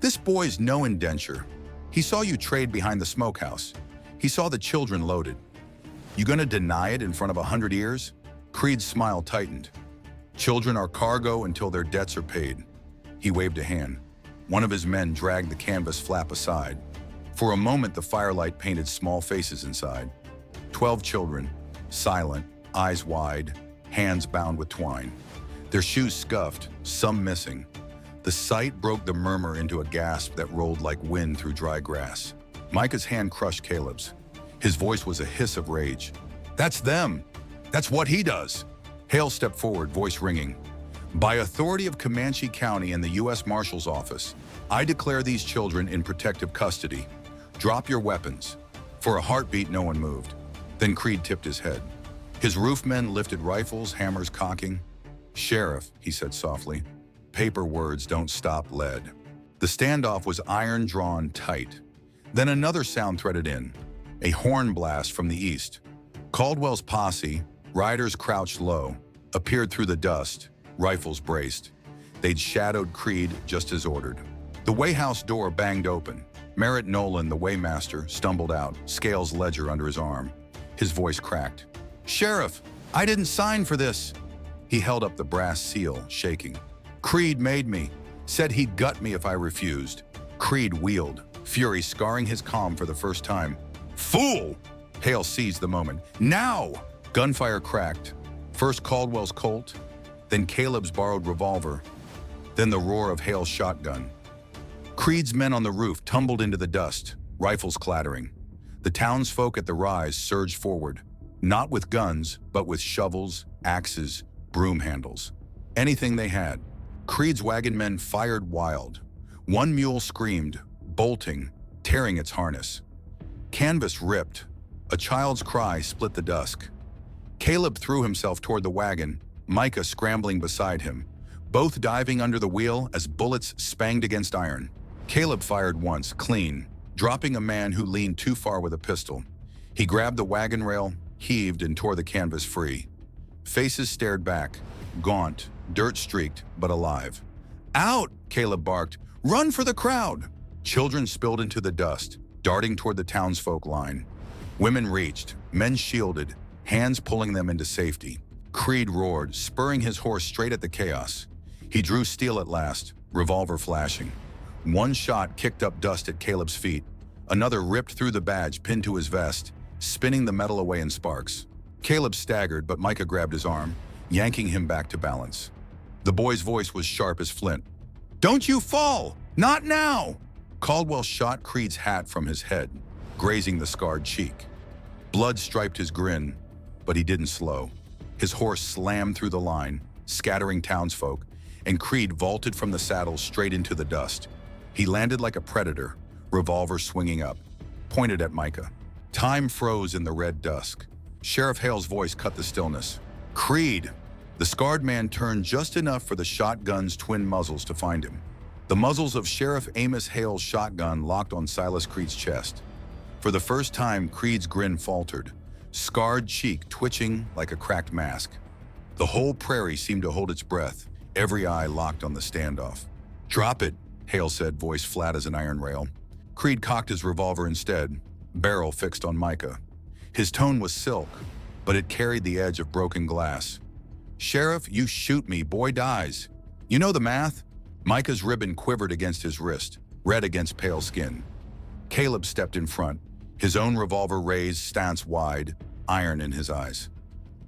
"This boy's no indenture. He saw you trade behind the smokehouse. He saw the children loaded. You gonna deny it in front of 100 ears?" Creed's smile tightened. "Children are cargo until their debts are paid." He waved a hand. One of his men dragged the canvas flap aside. For a moment, the firelight painted small faces inside. 12 children, silent, eyes wide, hands bound with twine. Their shoes scuffed, some missing. The sight broke the murmur into a gasp that rolled like wind through dry grass. Micah's hand crushed Caleb's. His voice was a hiss of rage. "That's them! That's what he does!" Hale stepped forward, voice ringing. "By authority of Comanche County and the U.S. Marshal's Office, I declare these children in protective custody. Drop your weapons." For a heartbeat, no one moved. Then Creed tipped his head. His roofmen lifted rifles, hammers cocking. "Sheriff," he said softly, "paper words don't stop lead." The standoff was iron drawn tight. Then another sound threaded in, a horn blast from the east. Caldwell's posse, riders crouched low, appeared through the dust, rifles braced. They'd shadowed Creed just as ordered. The wayhouse door banged open. Merritt Nolan, the waymaster, stumbled out, Scales' ledger under his arm. His voice cracked. "Sheriff, I didn't sign for this." He held up the brass seal, shaking. "Creed made me. Said he'd gut me if I refused." Creed wheeled, fury scarring his calm for the first time. "Fool!" Hale seized the moment. "Now!" Gunfire cracked. First Caldwell's Colt, then Caleb's borrowed revolver, then the roar of Hale's shotgun. Creed's men on the roof tumbled into the dust, rifles clattering. The townsfolk at the rise surged forward, not with guns, but with shovels, axes, broom handles. Anything they had. Creed's wagon men fired wild. One mule screamed, bolting, tearing its harness. Canvas ripped. A child's cry split the dusk. Caleb threw himself toward the wagon, Micah scrambling beside him, both diving under the wheel as bullets spanged against iron. Caleb fired once, clean, dropping a man who leaned too far with a pistol. He grabbed the wagon rail, heaved, and tore the canvas free. Faces stared back, gaunt, dirt-streaked, but alive. "Out!" Caleb barked. "Run for the crowd!" Children spilled into the dust, darting toward the townsfolk line. Women reached, men shielded, hands pulling them into safety. Creed roared, spurring his horse straight at the chaos. He drew steel at last, revolver flashing. One shot kicked up dust at Caleb's feet. Another ripped through the badge pinned to his vest, spinning the metal away in sparks. Caleb staggered, but Micah grabbed his arm, yanking him back to balance. The boy's voice was sharp as flint. "Don't you fall! Not now!" Caldwell shot Creed's hat from his head, grazing the scarred cheek. Blood striped his grin, but he didn't slow. His horse slammed through the line, scattering townsfolk, and Creed vaulted from the saddle straight into the dust. He landed like a predator, revolver swinging up, pointed at Micah. Time froze in the red dusk. Sheriff Hale's voice cut the stillness. "Creed!" The scarred man turned just enough for the shotgun's twin muzzles to find him. The muzzles of Sheriff Amos Hale's shotgun locked on Silas Creed's chest. For the first time, Creed's grin faltered, scarred cheek twitching like a cracked mask. The whole prairie seemed to hold its breath, every eye locked on the standoff. "Drop it," Hale said, voice flat as an iron rail. Creed cocked his revolver instead, barrel fixed on Micah. His tone was silk, but it carried the edge of broken glass. "Sheriff, you shoot me, boy dies. You know the math?" Micah's ribbon quivered against his wrist, red against pale skin. Caleb stepped in front, his own revolver raised, stance wide, iron in his eyes.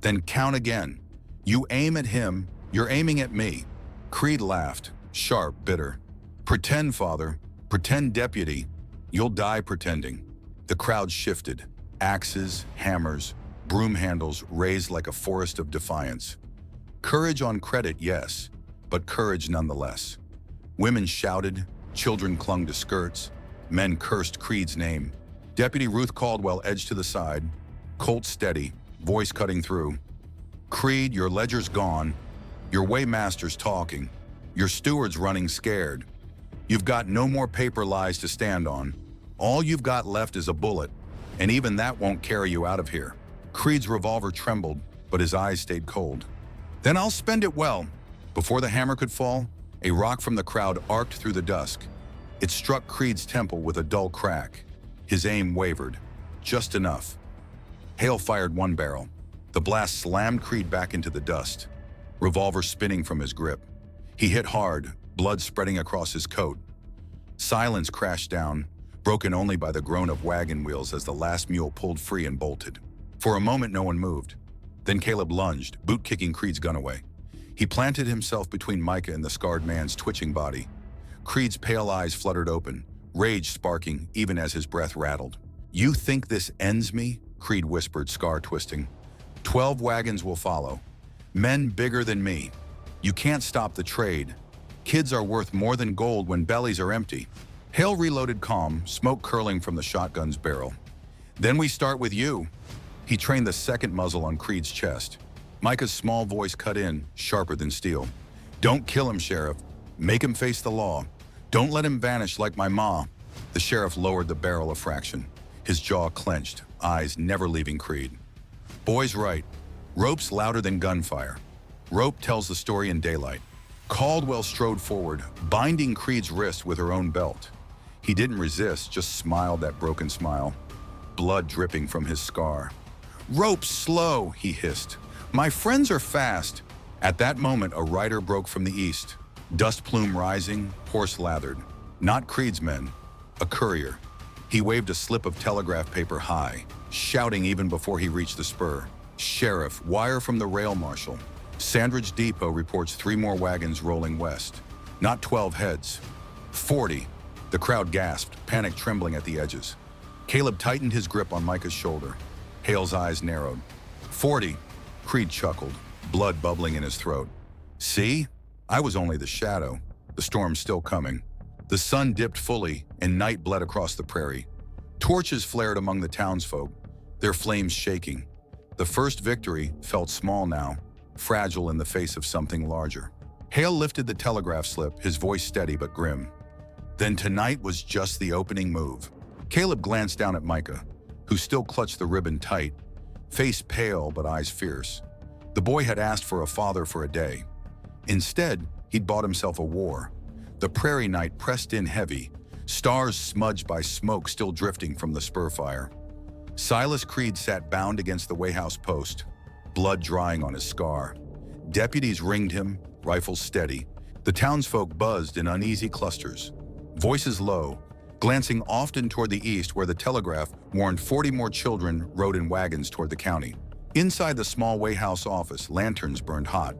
"Then count again. You aim at him, you're aiming at me." Creed laughed, sharp, bitter. "Pretend, father. Pretend, deputy. You'll die pretending." The crowd shifted. Axes, hammers, broom handles raised like a forest of defiance. Courage on credit, yes, but courage nonetheless. Women shouted, children clung to skirts, men cursed Creed's name. Deputy Ruth Caldwell edged to the side, Colt steady, voice cutting through. "Creed, your ledger's gone. Your waymaster's talking. Your steward's running scared. You've got no more paper lies to stand on. All you've got left is a bullet, and even that won't carry you out of here." Creed's revolver trembled, but his eyes stayed cold. "Then I'll spend it well." Before the hammer could fall, a rock from the crowd arced through the dusk. It struck Creed's temple with a dull crack. His aim wavered, just enough. Hale fired one barrel. The blast slammed Creed back into the dust, revolver spinning from his grip. He hit hard, blood spreading across his coat. Silence crashed down, broken only by the groan of wagon wheels as the last mule pulled free and bolted. For a moment, no one moved. Then Caleb lunged, boot-kicking Creed's gun away. He planted himself between Micah and the scarred man's twitching body. Creed's pale eyes fluttered open, rage sparking even as his breath rattled. "You think this ends me?" Creed whispered, scar twisting. 12 wagons will follow. Men bigger than me. You can't stop the trade. Kids are worth more than gold when bellies are empty." Hale reloaded calm, smoke curling from the shotgun's barrel. "Then we start with you." He trained the second muzzle on Creed's chest. Micah's small voice cut in, sharper than steel. "Don't kill him, Sheriff. Make him face the law. Don't let him vanish like my ma." The sheriff lowered the barrel a fraction, his jaw clenched, eyes never leaving Creed. "Boy's right. Rope's louder than gunfire. Rope tells the story in daylight." Caldwell strode forward, binding Creed's wrist with her own belt. He didn't resist, just smiled that broken smile, blood dripping from his scar. "Rope's slow," he hissed. "My friends are fast." At that moment, a rider broke from the east, dust plume rising, horse lathered. Not Creed's men, a courier. He waved a slip of telegraph paper high, shouting even before he reached the spur. "Sheriff, wire from the rail marshal. Sandridge Depot reports 3 more wagons rolling west. Not 12 heads. 40. The crowd gasped, panic trembling at the edges. Caleb tightened his grip on Micah's shoulder. Hale's eyes narrowed. 40. Creed chuckled, blood bubbling in his throat. "See? I was only the shadow. The storm's still coming." The sun dipped fully, and night bled across the prairie. Torches flared among the townsfolk, their flames shaking. The first victory felt small now, fragile in the face of something larger. Hale lifted the telegraph slip, his voice steady but grim. Then tonight was just the opening move. Caleb glanced down at Micah, who still clutched the ribbon tight, face pale but eyes fierce. The boy had asked for a father for a day. Instead, he'd bought himself a war. The prairie night pressed in heavy, stars smudged by smoke still drifting from the spur fire. Silas Creed sat bound against the wayhouse post, blood drying on his scar. Deputies ringed him, rifles steady. The townsfolk buzzed in uneasy clusters, voices low, glancing often toward the east where the telegraph warned 40 more children rode in wagons toward the county. Inside the small wayhouse office, lanterns burned hot.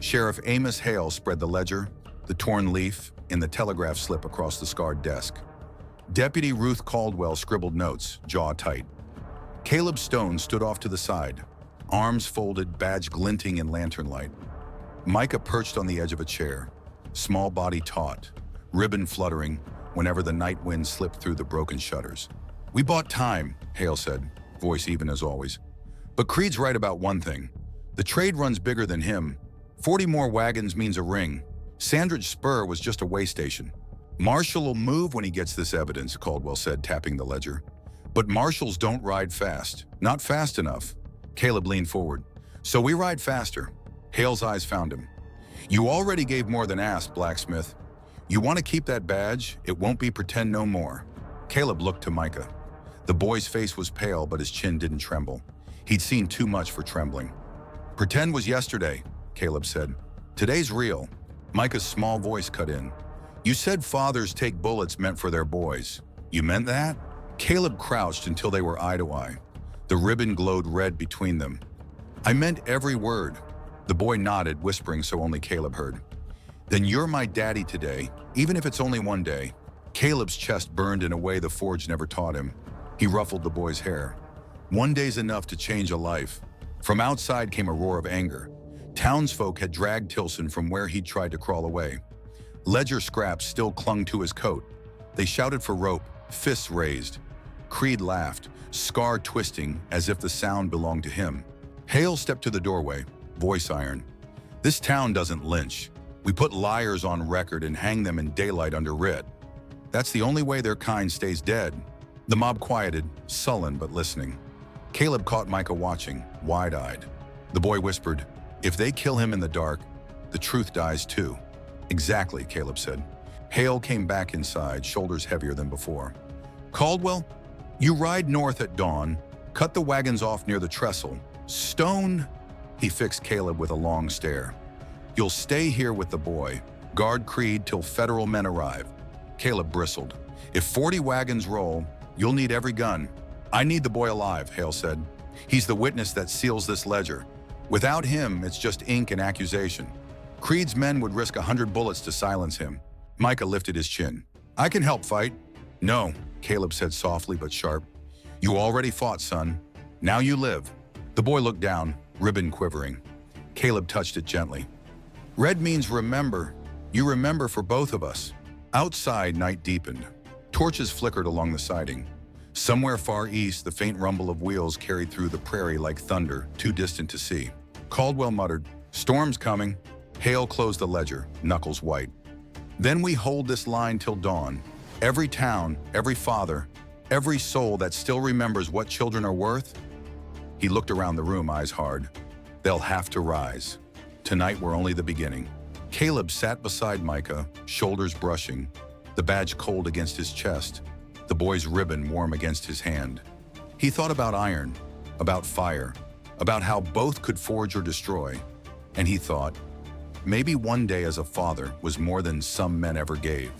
Sheriff Amos Hale spread the ledger, the torn leaf, and the telegraph slip across the scarred desk. Deputy Ruth Caldwell scribbled notes, jaw tight. Caleb Stone stood off to the side, arms folded, badge glinting in lantern light. Micah perched on the edge of a chair, small body taut, ribbon fluttering whenever the night wind slipped through the broken shutters. "We bought time," Hale said, voice even as always. "But Creed's right about one thing. The trade runs bigger than him. 40 more wagons means a ring. Sandridge Spur was just a way station. Marshall will move when he gets this evidence," Caldwell said, tapping the ledger. "But marshals don't ride fast. Not fast enough." Caleb leaned forward. "So we ride faster." Hale's eyes found him. "You already gave more than asked, blacksmith. You want to keep that badge? It won't be pretend no more." Caleb looked to Micah. The boy's face was pale, but his chin didn't tremble. He'd seen too much for trembling. "Pretend was yesterday," Caleb said. "Today's real." Micah's small voice cut in. "You said fathers take bullets meant for their boys. You meant that?" Caleb crouched until they were eye to eye. The ribbon glowed red between them. "I meant every word." The boy nodded, whispering so only Caleb heard. "Then you're my daddy today, even if it's only one day." Caleb's chest burned in a way the forge never taught him. He ruffled the boy's hair. "One day's enough to change a life." From outside came a roar of anger. Townsfolk had dragged Tilson from where he'd tried to crawl away. Ledger scraps still clung to his coat. They shouted for rope, fists raised. Creed laughed, scar twisting as if the sound belonged to him. Hale stepped to the doorway, voice iron. "This town doesn't lynch. We put liars on record and hang them in daylight under writ. That's the only way their kind stays dead." The mob quieted, sullen but listening. Caleb caught Micah watching, wide-eyed. The boy whispered, "If they kill him in the dark, the truth dies too." "Exactly," Caleb said. Hale came back inside, shoulders heavier than before. "Caldwell, you ride north at dawn, cut the wagons off near the trestle. Stone," he fixed Caleb with a long stare. "You'll stay here with the boy, guard Creed till federal men arrive." Caleb bristled. "If 40 wagons roll, you'll need every gun." "I need the boy alive," Hale said. "He's the witness that seals this ledger. Without him, it's just ink and accusation. Creed's men would risk 100 bullets to silence him." Micah lifted his chin. "I can help fight." "No," Caleb said softly but sharp. "You already fought, son. Now you live." The boy looked down, ribbon quivering. Caleb touched it gently. "Red means remember. You remember for both of us." Outside, night deepened. Torches flickered along the siding. Somewhere far east, the faint rumble of wheels carried through the prairie like thunder, too distant to see. Caldwell muttered, "Storm's coming." Hale closed the ledger, knuckles white. "Then we hold this line till dawn. Every town, every father, every soul that still remembers what children are worth." He looked around the room, eyes hard. "They'll have to rise. Tonight we're only the beginning." Caleb sat beside Micah, shoulders brushing, the badge cold against his chest, the boy's ribbon warm against his hand. He thought about iron, about fire, about how both could forge or destroy. And he thought, maybe one day as a father was more than some men ever gave.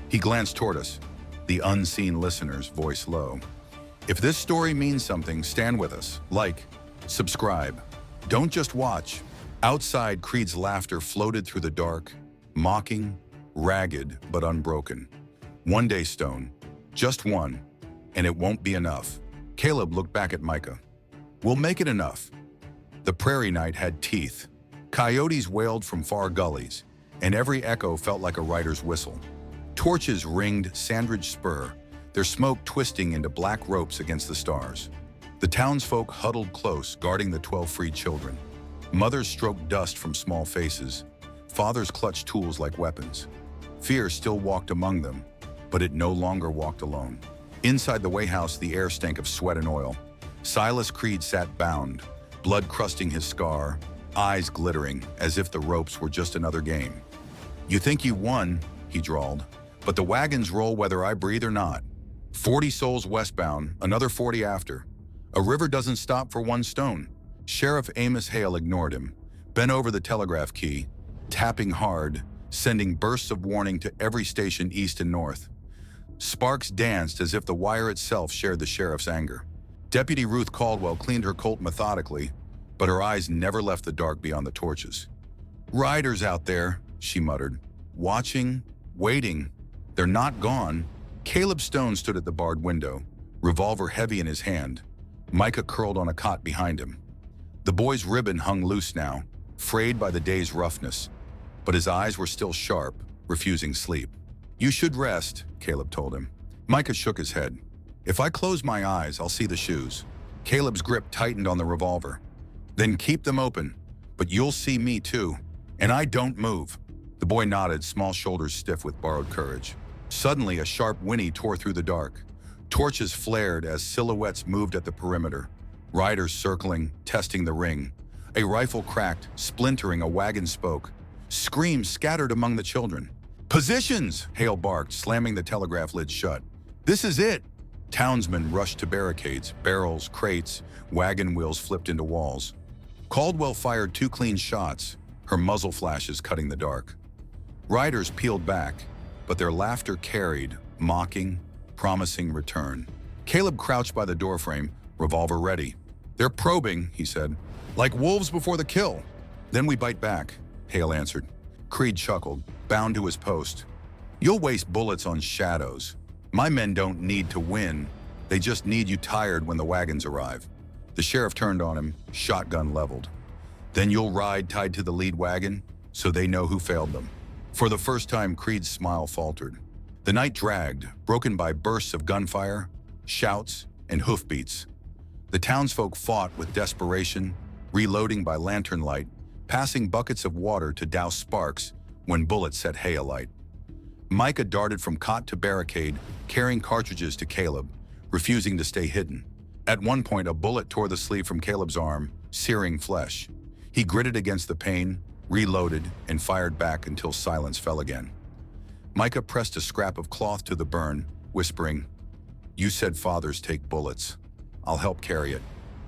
He glanced toward us, the unseen listeners, voice low. "If this story means something, stand with us. Like, subscribe. Don't just watch." Outside, Creed's laughter floated through the dark, mocking, ragged, but unbroken. "One day, Stone. Just one. And it won't be enough." Caleb looked back at Micah. "We'll make it enough." The prairie night had teeth. Coyotes wailed from far gullies, and every echo felt like a rider's whistle. Torches ringed Sandridge Spur, their smoke twisting into black ropes against the stars. The townsfolk huddled close, guarding the 12 freed children. Mothers stroked dust from small faces. Fathers clutched tools like weapons. Fear still walked among them, but it no longer walked alone. Inside the wayhouse, the air stank of sweat and oil. Silas Creed sat bound, blood crusting his scar, eyes glittering as if the ropes were just another game. "You think you won," he drawled, "but the wagons roll whether I breathe or not. 40 souls westbound, another 40 after. A river doesn't stop for one stone. Sheriff Amos Hale ignored him, bent over the telegraph key, tapping hard, sending bursts of warning to every station east and north. Sparks danced as if the wire itself shared the sheriff's anger. Deputy Ruth Caldwell cleaned her Colt methodically, but her eyes never left the dark beyond the torches. "Riders out there," she muttered. "Watching, waiting. They're not gone." Caleb Stone stood at the barred window, revolver heavy in his hand. Micah curled on a cot behind him. The boy's ribbon hung loose now, frayed by the day's roughness, but his eyes were still sharp, refusing sleep. "You should rest," Caleb told him. Micah shook his head. "If I close my eyes, I'll see the shoes." Caleb's grip tightened on the revolver. "Then keep them open, but you'll see me too, and I don't move." The boy nodded, small shoulders stiff with borrowed courage. Suddenly, a sharp whinny tore through the dark. Torches flared as silhouettes moved at the perimeter. Riders circling, testing the ring. A rifle cracked, splintering a wagon spoke. Screams scattered among the children. "Positions!" Hale barked, slamming the telegraph lid shut. "This is it!" Townsmen rushed to barricades, barrels, crates, wagon wheels flipped into walls. Caldwell fired 2 clean shots, her muzzle flashes cutting the dark. Riders peeled back, but their laughter carried, mocking, promising return. Caleb crouched by the doorframe, revolver ready. "They're probing," he said, "like wolves before the kill." "Then we bite back," Hale answered. Creed chuckled, bound to his post. "You'll waste bullets on shadows. My men don't need to win. They just need you tired when the wagons arrive." The sheriff turned on him, shotgun leveled. "Then you'll ride tied to the lead wagon, so they know who failed them." For the first time, Creed's smile faltered. The night dragged, broken by bursts of gunfire, shouts, and hoofbeats. The townsfolk fought with desperation, reloading by lantern light, passing buckets of water to douse sparks when bullets set hay alight. Micah darted from cot to barricade, carrying cartridges to Caleb, refusing to stay hidden. At one point, a bullet tore the sleeve from Caleb's arm, searing flesh. He gritted against the pain, reloaded, and fired back until silence fell again. Micah pressed a scrap of cloth to the burn, whispering, "You said fathers take bullets. I'll help carry it."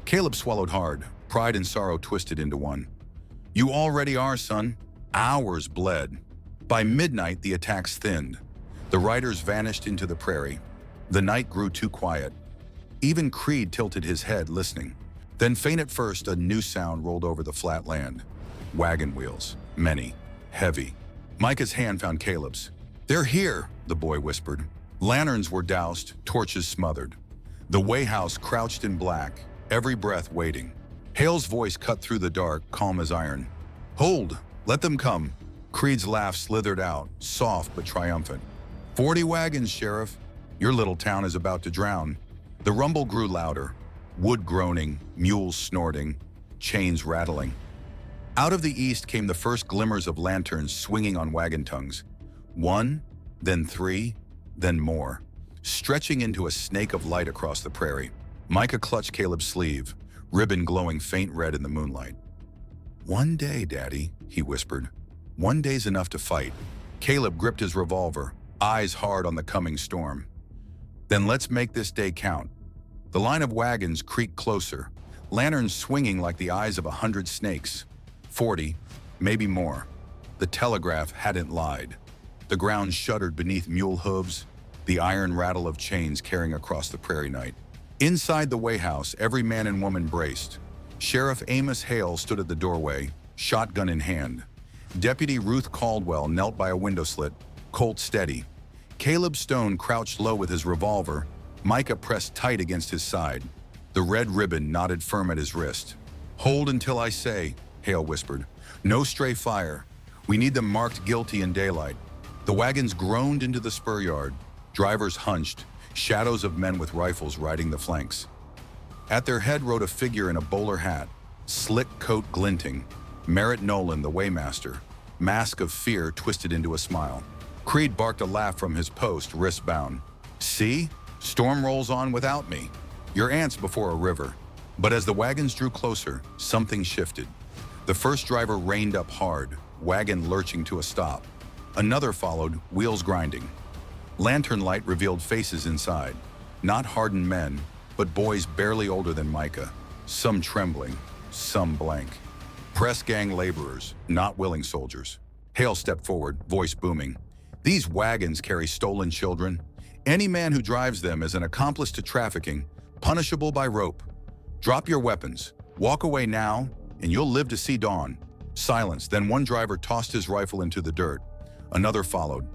Caleb swallowed hard, pride and sorrow twisted into one. "You already are, son." Hours bled. By midnight, the attacks thinned. The riders vanished into the prairie. The night grew too quiet. Even Creed tilted his head, listening. Then, faint at first, a new sound rolled over the flat land. Wagon wheels, many, heavy. Micah's hand found Caleb's. "They're here," the boy whispered. Lanterns were doused, torches smothered. The wayhouse crouched in black, every breath waiting. Hale's voice cut through the dark, calm as iron. "Hold, let them come." Creed's laugh slithered out, soft but triumphant. 40 wagons, Sheriff. Your little town is about to drown." The rumble grew louder, wood groaning, mules snorting, chains rattling. Out of the east came the first glimmers of lanterns swinging on wagon tongues. 1, then 3, then more, stretching into a snake of light across the prairie. Micah clutched Caleb's sleeve, ribbon glowing faint red in the moonlight. "One day, Daddy," he whispered. "One day's enough to fight." Caleb gripped his revolver, eyes hard on the coming storm. "Then let's make this day count." The line of wagons creaked closer, lanterns swinging like the eyes of 100 snakes. 40, maybe more. The telegraph hadn't lied. The ground shuddered beneath mule hooves, the iron rattle of chains carrying across the prairie night. Inside the wayhouse, every man and woman braced. Sheriff Amos Hale stood at the doorway, shotgun in hand. Deputy Ruth Caldwell knelt by a window slit, Colt steady. Caleb Stone crouched low with his revolver, Micah pressed tight against his side. The red ribbon knotted firm at his wrist. "Hold until I say," Hale whispered. "No stray fire. We need them marked guilty in daylight." The wagons groaned into the spur yard. Drivers hunched, shadows of men with rifles riding the flanks. At their head rode a figure in a bowler hat, slick coat glinting. Merritt Nolan, the waymaster, mask of fear twisted into a smile. Creed barked a laugh from his post, wrist bound. "See? Storm rolls on without me. Your aunt's before a river." But as the wagons drew closer, something shifted. The first driver reined up hard, wagon lurching to a stop. Another followed, wheels grinding. Lantern light revealed faces inside. Not hardened men, but boys barely older than Micah, some trembling, some blank. Press gang laborers, not willing soldiers. Hale stepped forward, voice booming. These wagons carry stolen children. Any man who drives them is an accomplice to trafficking, punishable by rope. Drop your weapons. Walk away now, and you'll live to see dawn. Silence. Then one driver tossed his rifle into the dirt. Another followed.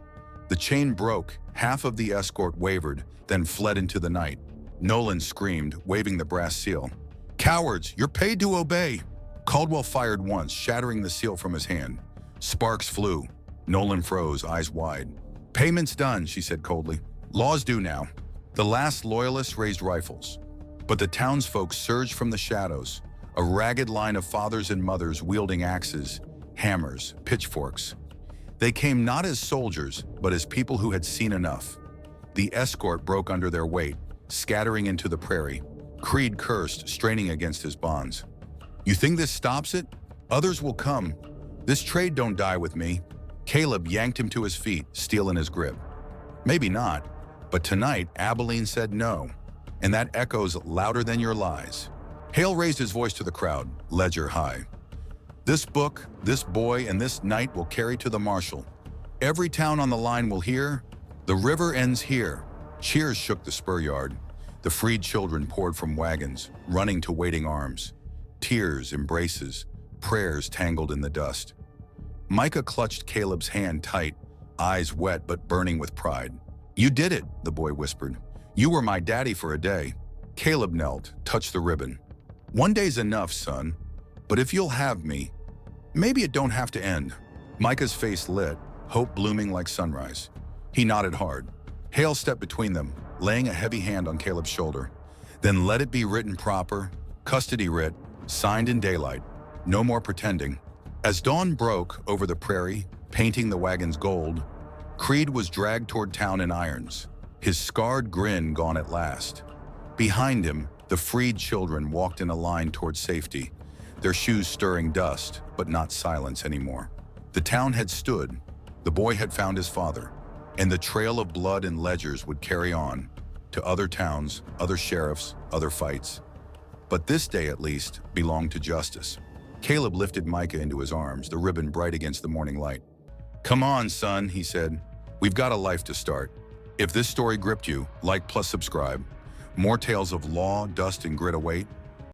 The chain broke. Half of the escort wavered, then fled into the night. Nolan screamed, waving the brass seal. Cowards, you're paid to obey. Caldwell fired once, shattering the seal from his hand. Sparks flew. Nolan froze, eyes wide. Payment's done, she said coldly. Law's due now. The last loyalists raised rifles. But the townsfolk surged from the shadows, a ragged line of fathers and mothers wielding axes, hammers, pitchforks. They came not as soldiers, but as people who had seen enough. The escort broke under their weight, scattering into the prairie. Creed cursed, straining against his bonds. You think this stops it? Others will come. This trade don't die with me. Caleb yanked him to his feet, steel in his grip. Maybe not, but tonight Abilene said no, and that echoes louder than your lies. Hale raised his voice to the crowd, ledger high. This book, this boy, and this night will carry to the marshal. Every town on the line will hear, the river ends here. Cheers shook the spur yard. The freed children poured from wagons, running to waiting arms. Tears, embraces, prayers tangled in the dust. Micah clutched Caleb's hand tight, eyes wet but burning with pride. You did it, the boy whispered. You were my daddy for a day. Caleb knelt, touched the ribbon. One day's enough, son, but if you'll have me, maybe it don't have to end. Micah's face lit, hope blooming like sunrise. He nodded hard. Hale stepped between them, laying a heavy hand on Caleb's shoulder. Then let it be written proper, custody writ, signed in daylight. No more pretending. As dawn broke over the prairie, painting the wagons gold, Creed was dragged toward town in irons, his scarred grin gone at last. Behind him, the freed children walked in a line toward safety, their shoes stirring dust, but not silence anymore. The town had stood, the boy had found his father, and the trail of blood and ledgers would carry on to other towns, other sheriffs, other fights. But this day, at least, belonged to justice. Caleb lifted Micah into his arms, the ribbon bright against the morning light. Come on, son, he said. We've got a life to start. If this story gripped you, like plus subscribe. More tales of law, dust, and grit await.